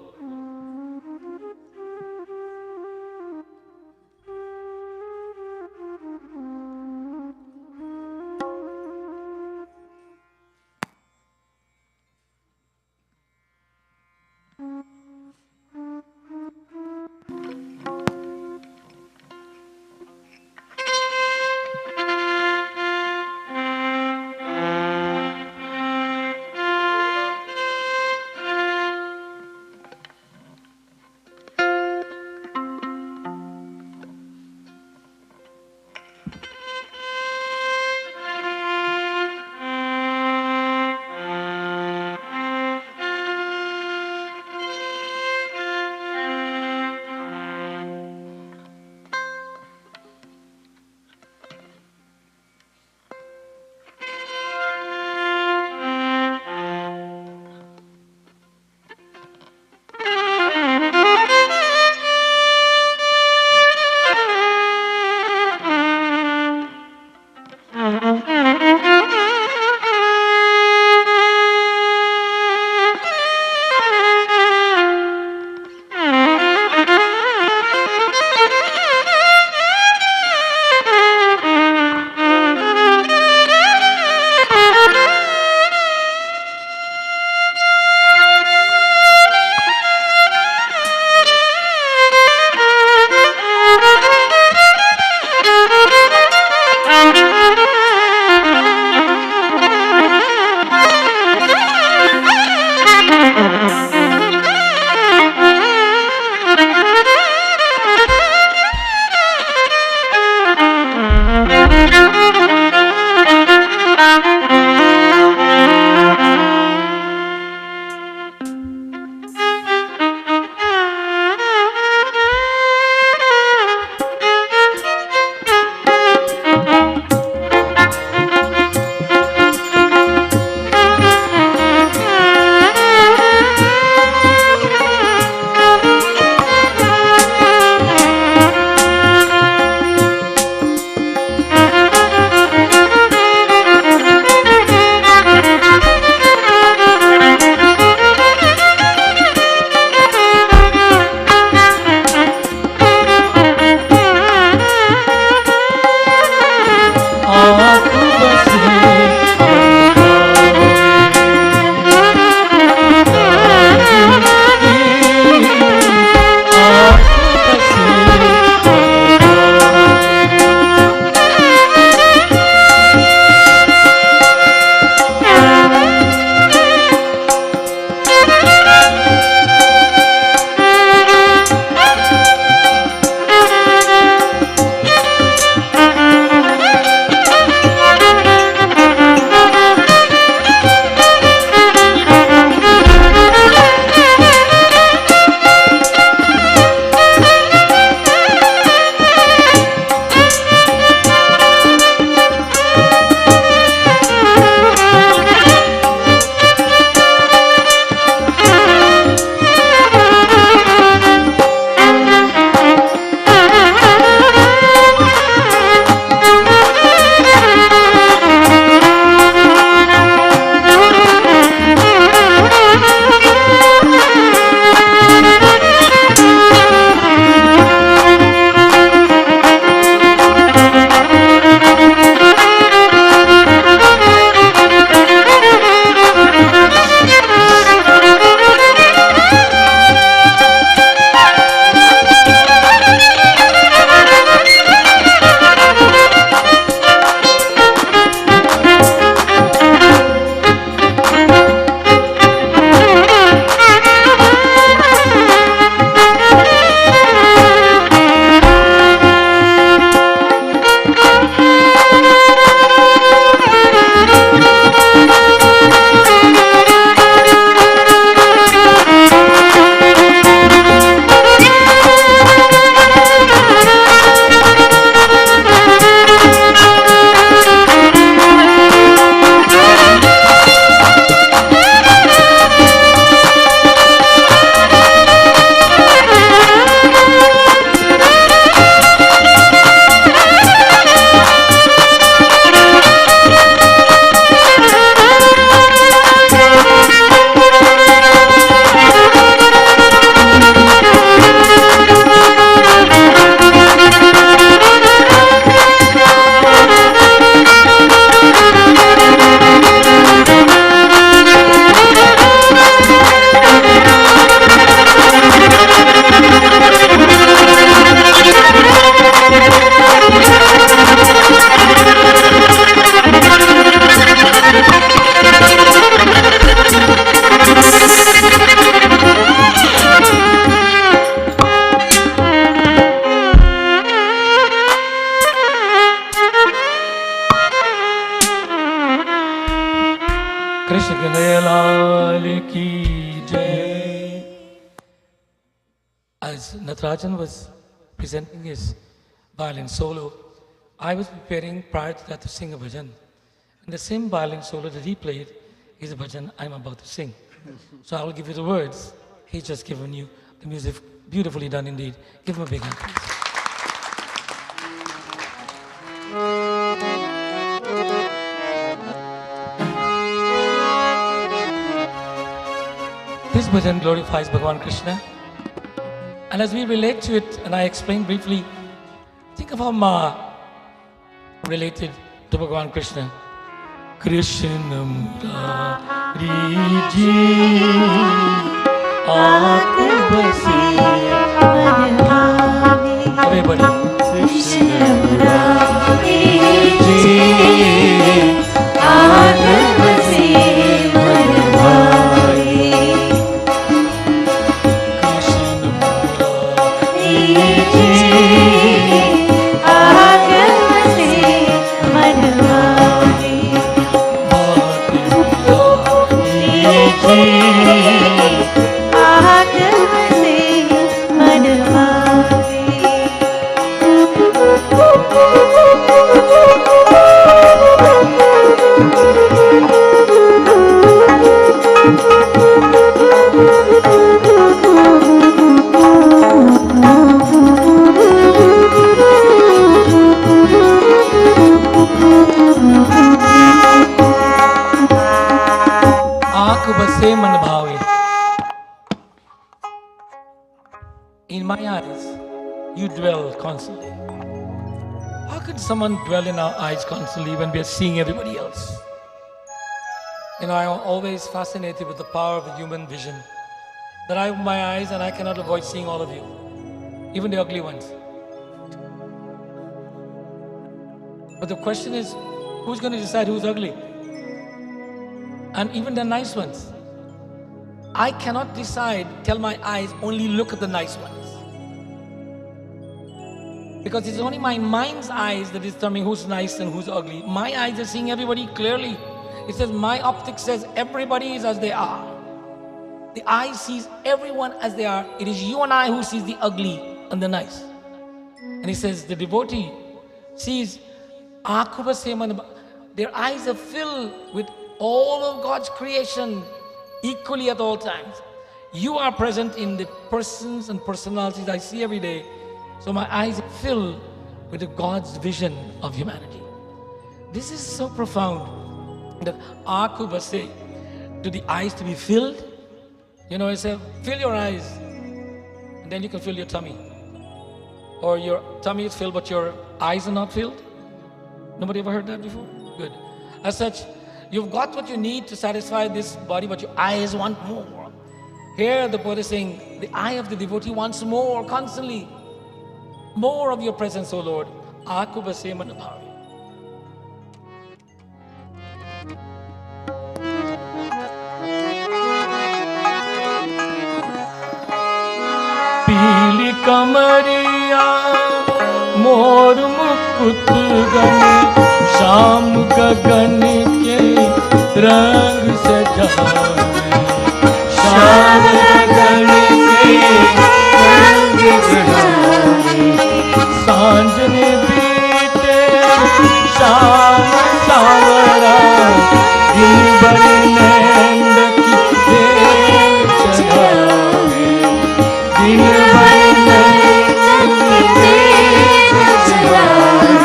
Krishna Kanayalal ki jai. As Natarajan was presenting his violin solo, I was preparing prior to that to sing a bhajan. And the same violin solo that he played is a bhajan I'm about to sing. So I will give you the words. He's just given you the music. Beautifully done indeed. Give him a big hand, please. This bhajan glorifies Bhagavan Krishna. And as we relate to it, and I explained briefly, think of how Ma related to Bhagavan Krishna. Krishna Murari Ji Aak basi everybody. Krishna Murari Ji Aak basi In my eyes, you dwell constantly. How could someone dwell in our eyes constantly when we are seeing everybody else? You know, I am always fascinated with the power of the human vision. That I open my eyes and I cannot avoid seeing all of you, even the ugly ones. But the question is, who's going to decide who's ugly? And even the nice ones. I cannot decide, tell my eyes, only look at the nice ones. Because it's only my mind's eyes that is determining who's nice and who's ugly. My eyes are seeing everybody clearly. It says, my optic says everybody is as they are. The eye sees everyone as they are. It is you and I who sees the ugly and the nice. And he says, the devotee sees, their eyes are filled with all of God's creation equally at all times. You are present in the persons and personalities I see every day. So my eyes are filled with the God's vision of humanity. This is so profound that akubase, to the eyes to be filled. You know, I say, fill your eyes, and then you can fill your tummy. Or your tummy is filled, but your eyes are not filled. Nobody ever heard that before? Good. As such, you've got what you need to satisfy this body, but your eyes want more. Here the poet is saying, the eye of the devotee wants more constantly. More of your presence, O Lord. Akubase manabhavi. Pili kamariya mor mukut gan sham gagan ke rang sajaye sham gagan ke rang sajaye सांझने बीते शाम सावरा दिन भर नैन की देर चढ़ावे दिन भर नैन की देर चढ़ावे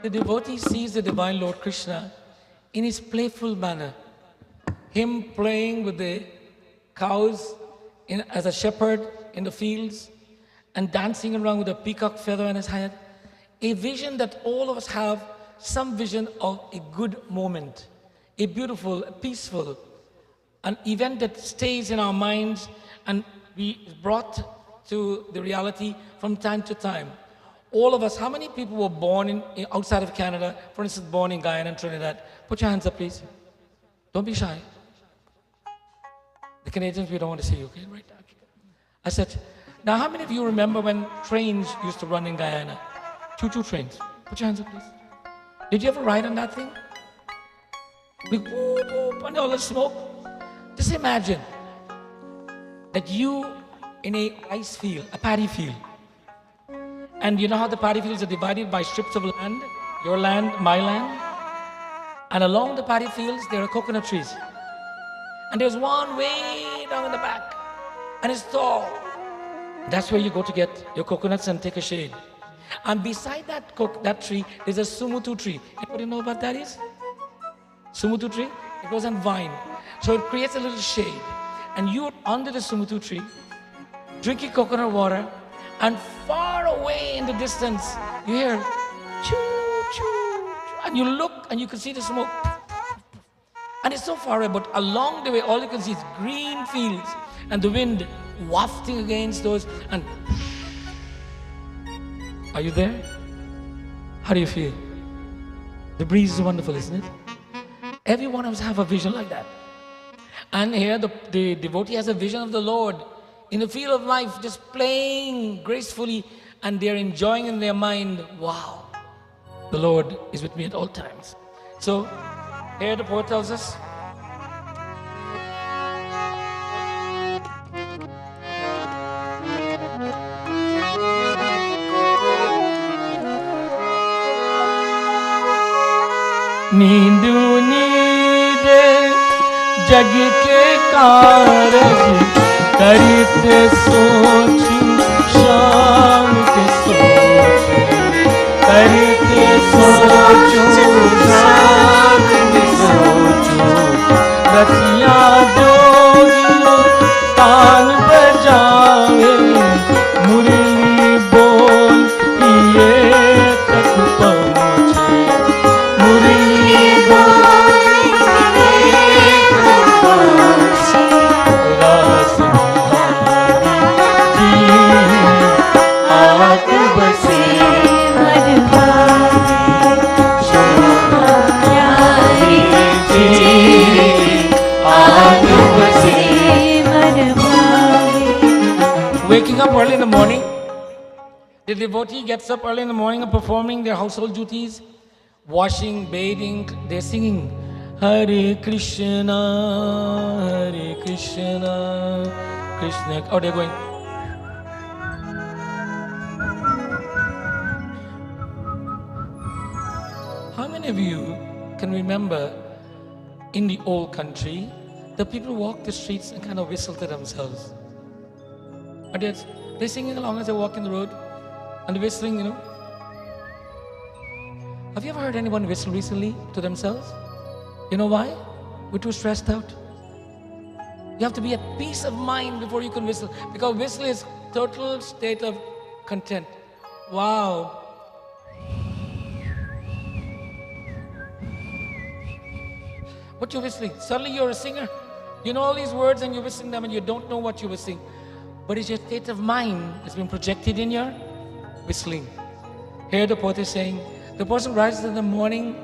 The devotee sees the divine Lord Krishna in his playful manner. Him playing with the cows as a shepherd in the fields and dancing around with a peacock feather on his head. A vision that all of us have, some vision of a good moment, a beautiful, a peaceful, an event that stays in our minds and be brought to the reality from time to time. All of us, how many people were born outside of Canada, for instance, born in Guyana and Trinidad? Put your hands up, please. Don't be shy. The Canadians, we don't want to see you, okay? Right. Okay. I said, now how many of you remember when trains used to run in Guyana? Choo-choo trains. Put your hands up, please. Did you ever ride on that thing? Big whoop, whoop, and all the smoke. Just imagine that you in a rice field, a paddy field. And you know how the paddy fields are divided by strips of land? Your land, my land. And along the paddy fields, there are coconut trees. And there's one way down in the back. And it's tall. That's where you go to get your coconuts and take a shade. And beside that tree, there's a sumutu tree. Anybody know what that is? Sumutu tree? It goes on vine. So it creates a little shade. And you're under the sumutu tree, drinking coconut water, and far away in the distance, you hear choo, choo, choo, and you look and you can see the smoke. And it's so far away, but along the way, all you can see is green fields and the wind wafting against those. And are you there? How do you feel? The breeze is wonderful, isn't it? Every one of us have a vision like that. And here the devotee has a vision of the Lord in the field of life, just playing gracefully, and they're enjoying in their mind, wow, the Lord is with me at all times. So here the poet tells us, नींदू नींदे जग के कारज करते सोचूं शाम के सोचूं करते सोचूं शाम के सोचूं रतिया जोगी तान बजावे मुरली बोल ये तक पहुँचे मुरली बोल ये तक पहुँचे रास आग बसे मन भावे आग बसे मन भावे. Waking up early in the morning, the devotee gets up early in the morning and performing their household duties, washing, bathing, they're singing Hare Krishna, Krishna. Oh, they're going. How many of you can remember in the old country, the people walk the streets and kind of whistle to themselves? Or they're singing along as they walk in the road and they're whistling, you know. Have you ever heard anyone whistle recently to themselves? You know why? We're too stressed out. You have to be at peace of mind before you can whistle, because whistle is total state of content. Wow. What you're whistling? Suddenly you're a singer. You know all these words and you're whistling them and you don't know what you're whistling. But it's your state of mind that's been projected in your whistling. Here the poet is saying, the person rises in the morning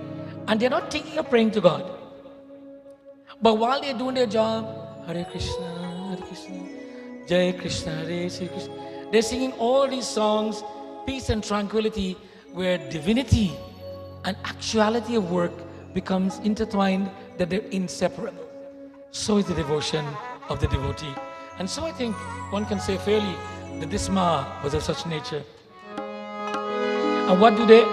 and they're not thinking of praying to God. But while they're doing their job, Hare Krishna, Jai Krishna, Hare Krishna, they're singing all these songs, peace and tranquility, where divinity and actuality of work becomes intertwined, that they're inseparable. So is the devotion of the devotee. And so I think one can say fairly that this Ma was of such nature. And what do they?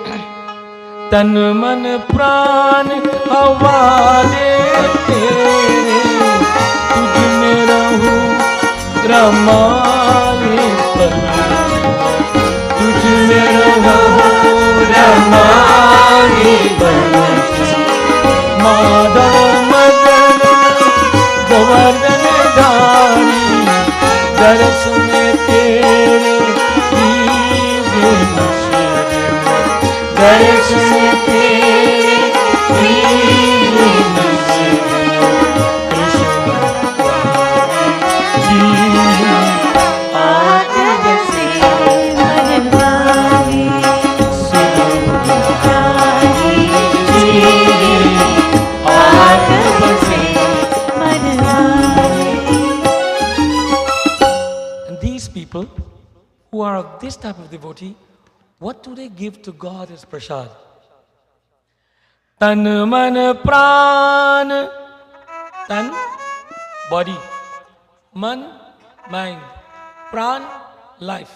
Tan man pran hawale tere, तुझ में रहूं रमाए पल, तुझ में रहूं रमाए पल. माधव मदन गोवर्धन धारी दर्श में तेरे दीवे नशे दर्श में तेरे दीवे नशे कृष्ण जी आके बसे मनवारी सुनवारी जी आके बसे मनवारी. And these people who are of this type of devotee, what do they give to God as prasad? Tan man pran. Tan, body. Man, mind. Pran, life.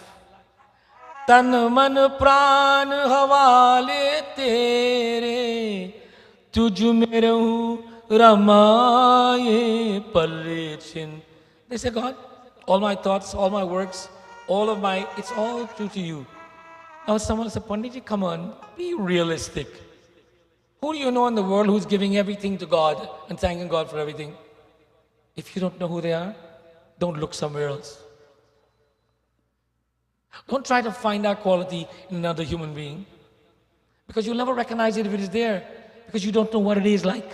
Tan man pran hawale tere, तुझ में रहूं रमाए पल्लेचिन. They say, God, all my thoughts, all my works, all of my, it's all true to you. Now someone said, Panditji, come on, be realistic. Who do you know in the world who's giving everything to God and thanking God for everything? If you don't know who they are, don't look somewhere else. Don't try to find that quality in another human being, because you'll never recognize it if it is there, because you don't know what it is like.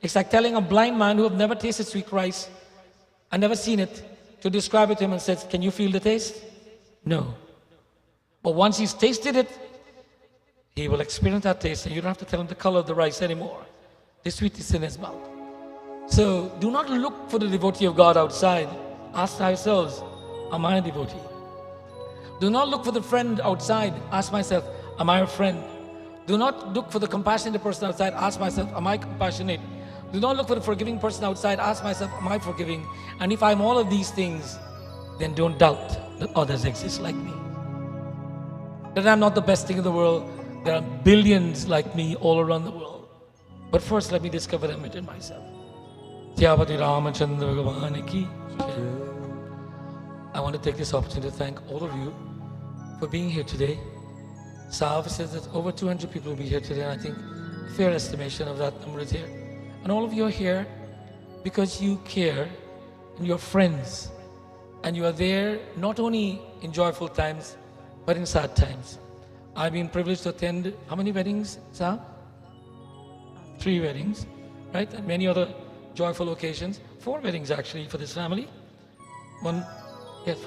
It's like telling a blind man who have never tasted sweet rice and never seen it to describe it to him and says, can you feel the taste? No. But once he's tasted it, he will experience that taste, and you don't have to tell him the color of the rice anymore. The sweetness in his mouth. So do not look for the devotee of God outside. Ask ourselves, am I a devotee? Do not look for the friend outside. Ask myself, am I a friend? Do not look for the compassionate person outside. Ask myself, am I compassionate? Do not look for the forgiving person outside. Ask myself, am I forgiving? And if I'm all of these things, then don't doubt that others exist like me. That I'm not the best thing in the world. There are billions like me all around the world. But first, let me discover them within myself. Tyavati Ramachandra Bhajan ki jai. I want to take this opportunity to thank all of you for being here today. Sav says that over 200 people will be here today, and I think a fair estimation of that number is here. And all of you are here because you care and you're friends, and you are there not only in joyful times but in sad times. I've been privileged to attend how many weddings, Sav? 3 weddings, right? And many other joyful occasions. 4 weddings actually for this family. 4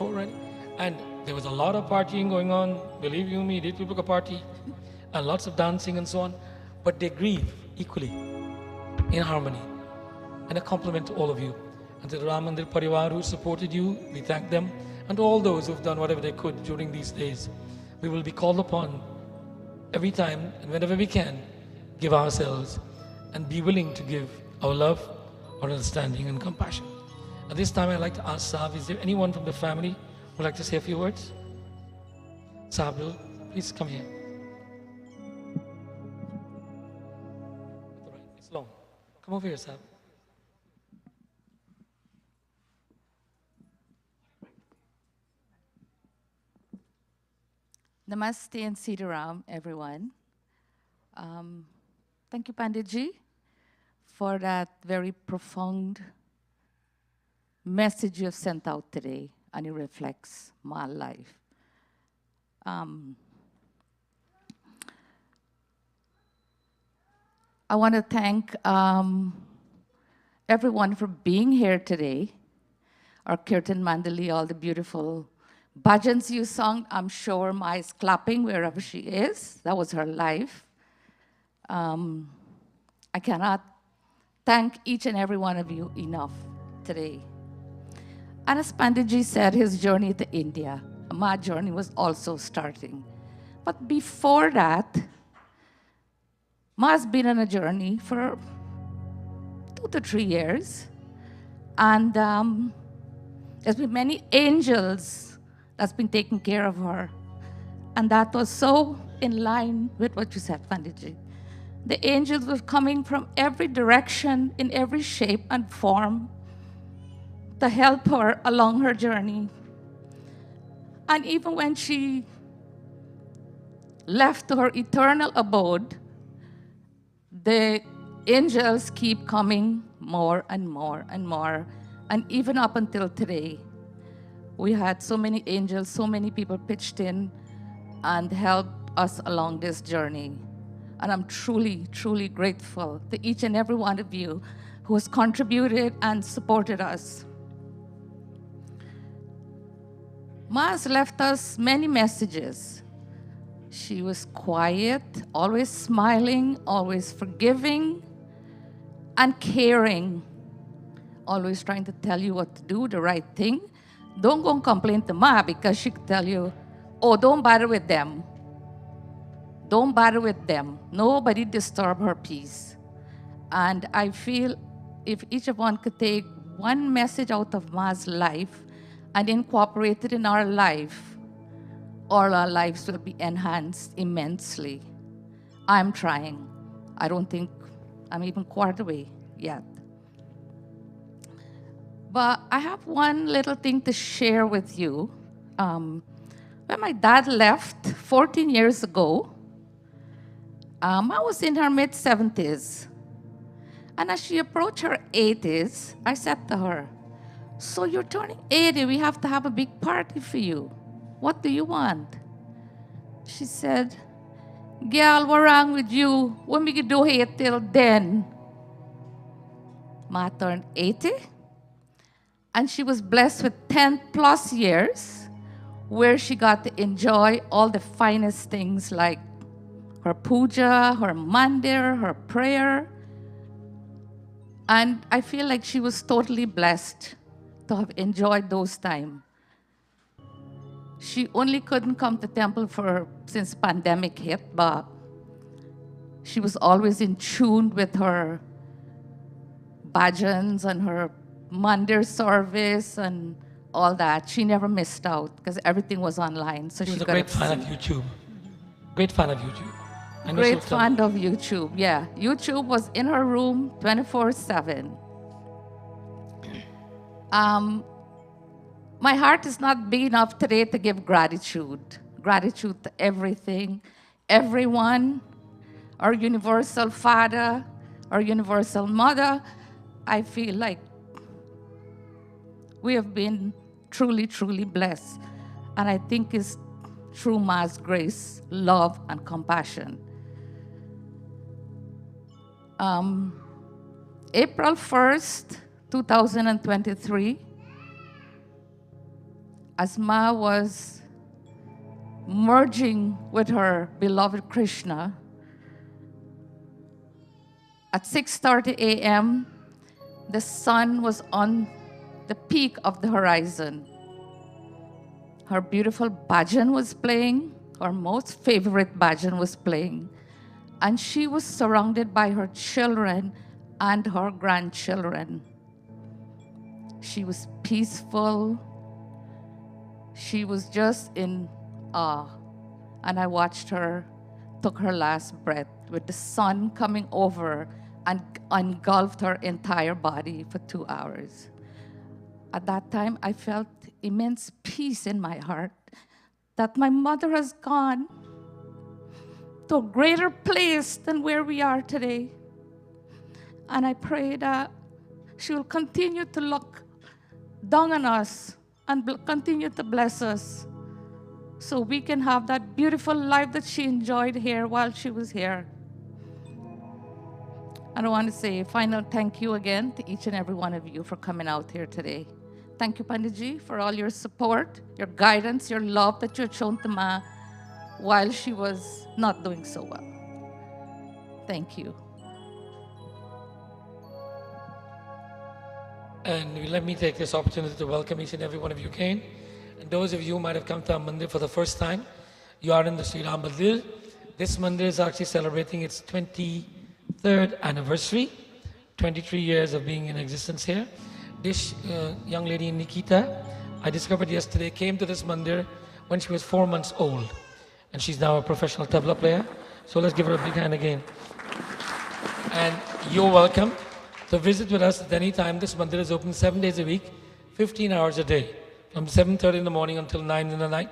already. And there was a lot of partying going on. Believe you me, these people could party. And lots of dancing and so on. But they grieve equally, in harmony. And a compliment to all of you. And to the Ram Mandir Parivar who supported you, we thank them. And to all those who've done whatever they could during these days. We will be called upon every time and whenever we can, give ourselves and be willing to give our love, our understanding and compassion. At this time, I'd like to ask Saab, is there anyone from the family who would like to say a few words? Saab, please come here. It's long. Come over here, Saab. Namaste and Sitaram, everyone. Thank you, Panditji, for that very profound message you have sent out today, and it reflects my life. I want to thank everyone for being here today. Our Kirtan Mandali, all the beautiful bhajans you sung. I'm sure Ma is clapping wherever she is. That was her life. I cannot thank each and every one of you enough today. And as Panditji said, his journey to India, my journey was also starting. But before that, Ma's been on a journey for 2 to 3 years. And there's been many angels that's been taking care of her. And that was so in line with what you said, Panditji. The angels were coming from every direction, in every shape and form, to help her along her journey. And even when she left to her eternal abode, the angels keep coming more and more and more And even up until today, we had so many angels, so many people pitched in and helped us along this journey. And I'm truly, truly grateful to each and every one of you who has contributed and supported us. Ma has left us many messages. She was quiet, always smiling, always forgiving, and caring. Always trying to tell you what to do, the right thing. Don't go and complain to Ma because she could tell you, oh, don't bother with them. Don't bother with them. Nobody disturb her peace. And I feel if each of one could take one message out of Ma's life and incorporate it in our life, all our lives will be enhanced immensely. I'm trying. I don't think I'm even quarter way yet. But I have one little thing to share with you. When my dad left 14 years ago, I was in her mid-70s. And as she approached her 80s, I said to her, so you're turning 80, we have to have a big party for you. What do you want? She said, girl, what's wrong with you? What we can do here till then? Ma turned 80, and she was blessed with 10 plus years where she got to enjoy all the finest things like her puja, her mandir, her prayer. And I feel like she was totally blessed to have enjoyed those times. She only couldn't come to temple since pandemic hit, but she was always in tune with her bhajans and her mandir service and all that. She never missed out because everything was online. So She was a got great to fan of see. YouTube. Great fan of YouTube. I know Great she'll tell fan me. of YouTube, yeah. YouTube was in her room 24/7. My heart is not big enough today to give gratitude. Gratitude to everything, everyone, our universal Father, our universal Mother. I feel like we have been truly, truly blessed. And I think it's through Ma's grace, love, and compassion. April 1st, 2023, as Ma was merging with her beloved Krishna, at 6:30 a.m., the sun was on the peak of the horizon. Her beautiful bhajan was playing, her most favorite bhajan was playing, and she was surrounded by her children and her grandchildren. She was peaceful. She was just in awe. And I watched her, took her last breath with the sun coming over and engulfed her entire body for 2 hours. At that time, I felt immense peace in my heart that my mother has gone to a greater place than where we are today. And I pray that she will continue to look down on us and continue to bless us so we can have that beautiful life that she enjoyed here while she was here. And I want to say a final thank you again to each and every one of you for coming out here today. Thank you, Panditji, for all your support, your guidance, your love that you had shown to Ma while she was not doing so well. Thank you. And let me take this opportunity to welcome each and every one of you again. And those of you who might have come to our Mandir for the first time, you are in the Sri Ram Mandir. This Mandir is actually celebrating its 23rd anniversary, 23 years of being in existence here. This young lady, Nikita, I discovered yesterday, came to this Mandir when she was 4 months old. And she's now a professional tabla player. So let's give her a big hand again. And you're welcome to visit with us at any time. This Mandir is open 7 days a week, 15 hours a day, from 7:30 in the morning until 9 in the night.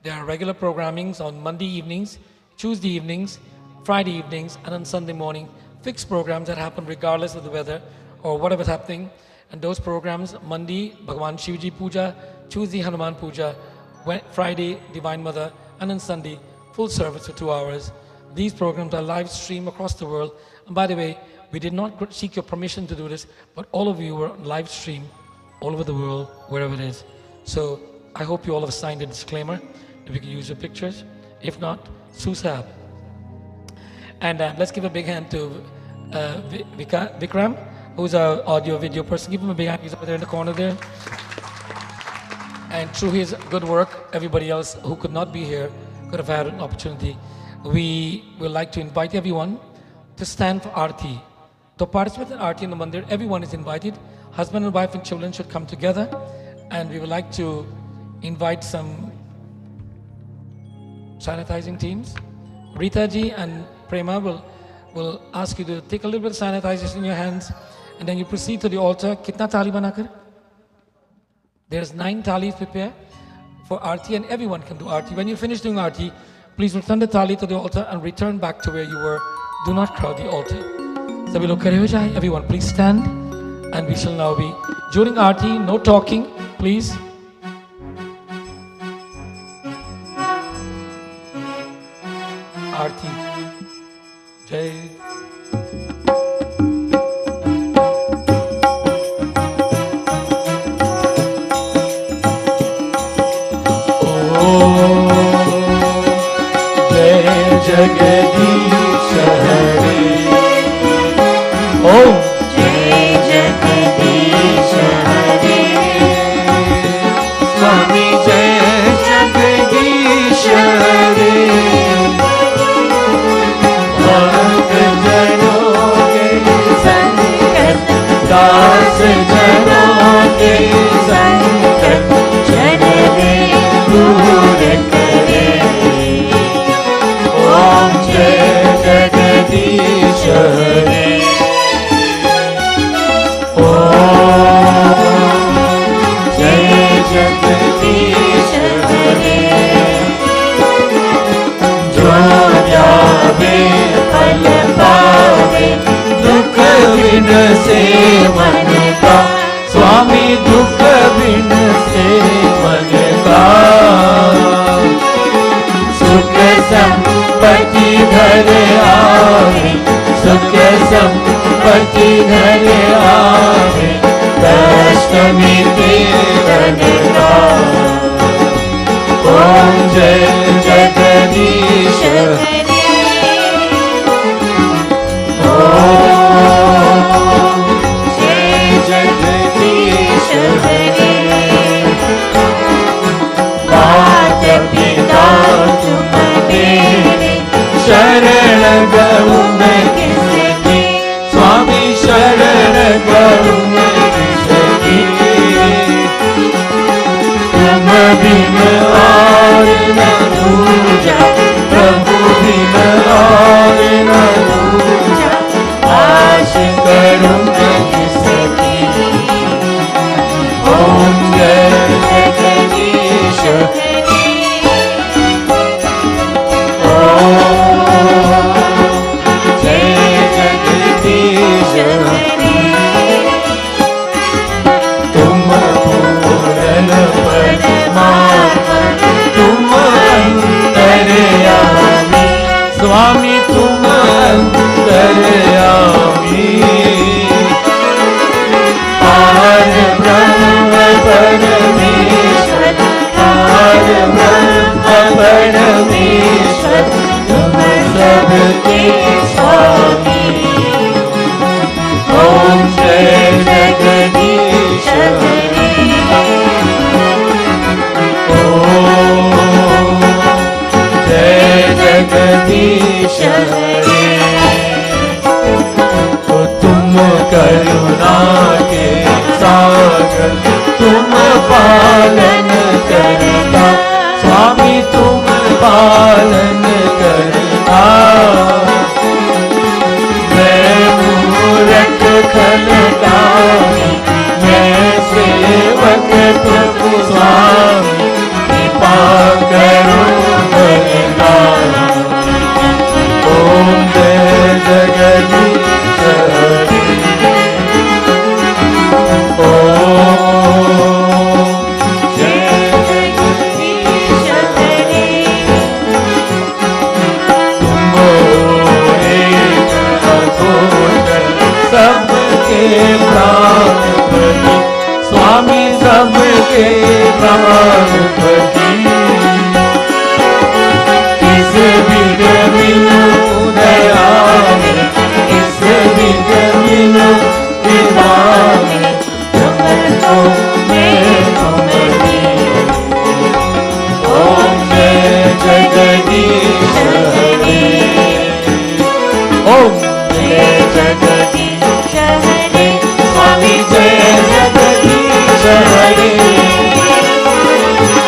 There are regular programmings on Monday evenings, Tuesday evenings, Friday evenings, and on Sunday morning. Fixed programs that happen regardless of the weather or whatever's happening. And those programs, Monday, Bhagwan Shivji Puja, Tuesday, Hanuman Puja, Friday, Divine Mother, and on Sunday, full service for 2 hours. These programs are live streamed across the world. And by the way, we did not seek your permission to do this, but all of you were live streamed all over the world, wherever it is. So I hope you all have signed a disclaimer that we can use your pictures. If not, Susab. And let's give a big hand to Vikram, who's our audio video person. Give him a big hand. He's over there in the corner there. And through his good work, everybody else who could not be here could have had an opportunity. We would like to invite everyone to stand for Aarti. To participate in Aarti in the Mandir, everyone is invited. Husband and wife and children should come together. And we would like to invite some sanitizing teams. Rita ji and Prema will ask you to take a little bit of sanitizers in your hands, and then you proceed to the altar. Kitna thali banakar? There's 9 thalis prepared for Aarti, and everyone can do Aarti. When you finish doing Aarti, please return the thali to the altar and return back to where you were. Do not crowd the altar. Sabhi log khade ho jaye. Everyone, please stand, and we shall now be during Aarti. No talking, please. Aarti. Jai. Jagdish हरे ओम जय जगदीश हरे स्वामी जय जगदीश हरे भक्त जनों के संकट दास जनों के संकट जन दूर करे ओम जय जगदीश हरे ओम जय जगदीश हरे जो जावे फल पावे दुख बिन से मन का स्वामी दुख बिन से मन का सुख संपत्ति घर आवे सुख संपत्ति घर आवे कष्ट मिटे धन का ओम जय जगदीश हरे ओम जय जगदीश हरे मात पिता तुम मेरे शरण गहूँ मैं किसकी स्वामी शरण गहूँ मैं किसकी तुम बिन और न दूजा प्रभु बिन और न दूजा आश करूँ मैं किसकी ओम जय जगदीश हरे तुम पूर्ण परमात्मा सबके प्राणपति किस बिन मिलूं दयाल किस बिन मिलूं दीवान जगतों में अमरी ओम जय जगदीश हरे ओम जय जगदीश हरे स्वामी जय जगदीश हरे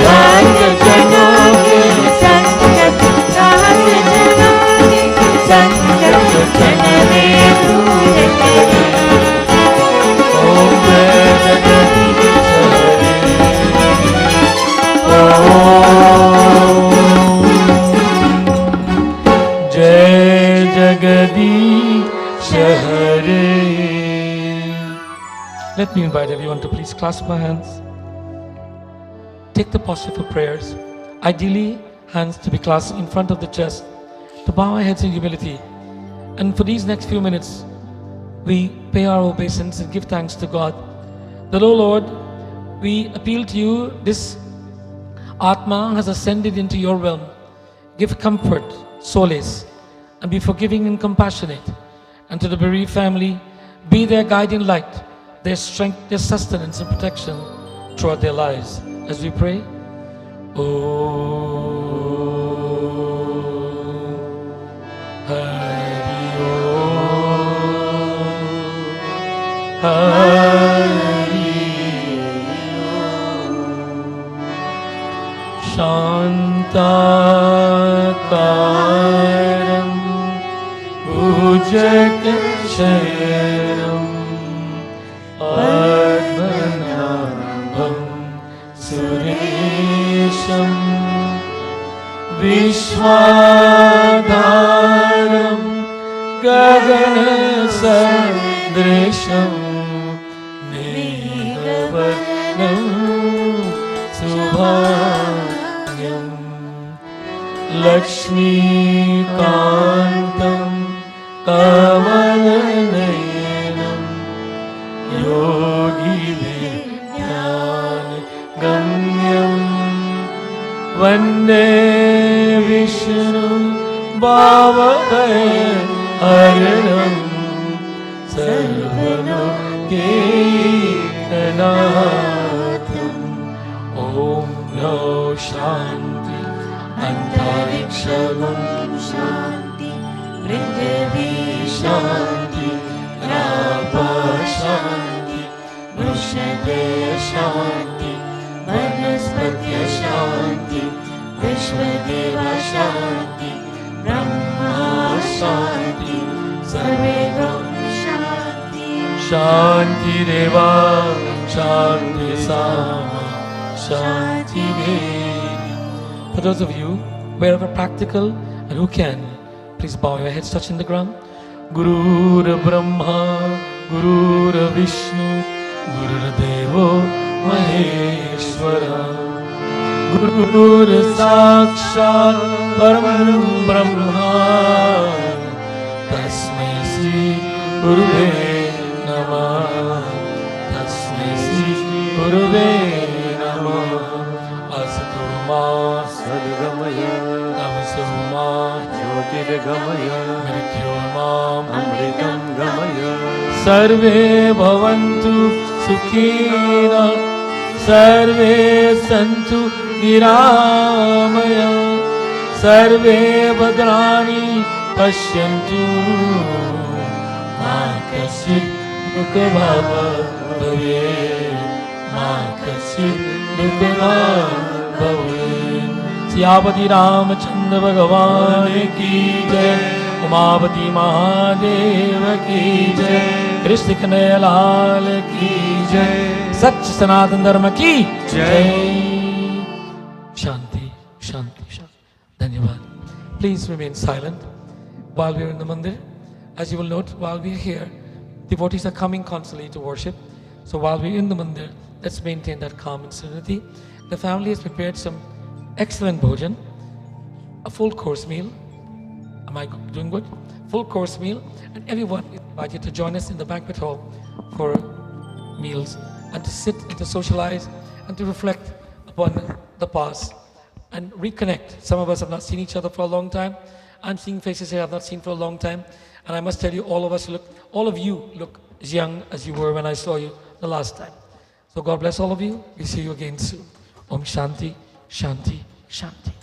संत जनों के संगत साथ जनों के संगत जन में दूर तेरे ओम जय जगदीश हरे जय जगदीश हरे. Let me invite everyone to please clasp my hands. Take the posture for prayers. Ideally, hands to be clasped in front of the chest, to bow our heads in humility. And for these next few minutes, we pay our obeisance and give thanks to God. The Lord, we appeal to you, this Atma has ascended into your realm. Give comfort, solace, and be forgiving and compassionate. And to the bereaved family, be their guiding light, their strength, their sustenance and protection throughout their lives. As we pray, Hari Om, Hari Om, Shantakaram Bhujakashayaram Padmanabham Suresham Vishwadharam Gagana Sadrisham Meghavarnam Subhanyam Lakshmi Kantam Kamalayanam Yogi Vidyan Gamyam Vande Vishnu Bhavabhay Aranam Sarvalokeikanatham Om No Shanti Antarikshagam Shanti Prithvi Shanti Rapa Shanti Vrushadaya Shanti Vanaspatya Shanti Vishwadeva Shanti Brahma Shanti Sarvedam Shanti Shanti Deva Shanti Sama Shanti Devi. For those of you, wherever practical and who can, please bow your heads touching the ground. Gurur Brahma, Gurur Vishnu, Gurur Devo Maheshwara, Gurur Sakshat Param Brahma, Tasmai Sri Guruve Namah, Tasmai Sri Guruve Namah. Asatu Ma Sadgamaya, Namasu Ma Jyotirgamaya, Mrityurma Amritam Gamaya. Sarve Bhavantu Sukhina, Sarve Santu Niramaya, Sarve Bhadrani Pashyantu, Ma Kasit Dukhabhava Bhave, Ma Kasit Dukhabhava Bhave. Siyapati Ramchandra भगवान की जय, उमापति महादेव की जय, कृष्ण कन्हैया लाल की जय, सच्च सनातन धर्म की जय. Shanti, Shanti, Shanti. Dhanyavad. Please remain silent while we are in the mandir. As you will note, while we are here, devotees are coming constantly to worship. So while we are in the mandir, let's maintain that calm and serenity. The family has prepared some excellent bhajan, a full course meal. Am I doing good? Full course meal, and everyone is invited to join us in the banquet hall for meals and to sit and to socialize and to reflect upon the past and reconnect. Some of us have not seen each other for a long time. I'm seeing faces here I've not seen for a long time. And I must tell you, all of you look as young as you were when I saw you the last time. So God bless all of you. We'll see you again soon. Om Shanti, Shanti, Shanti.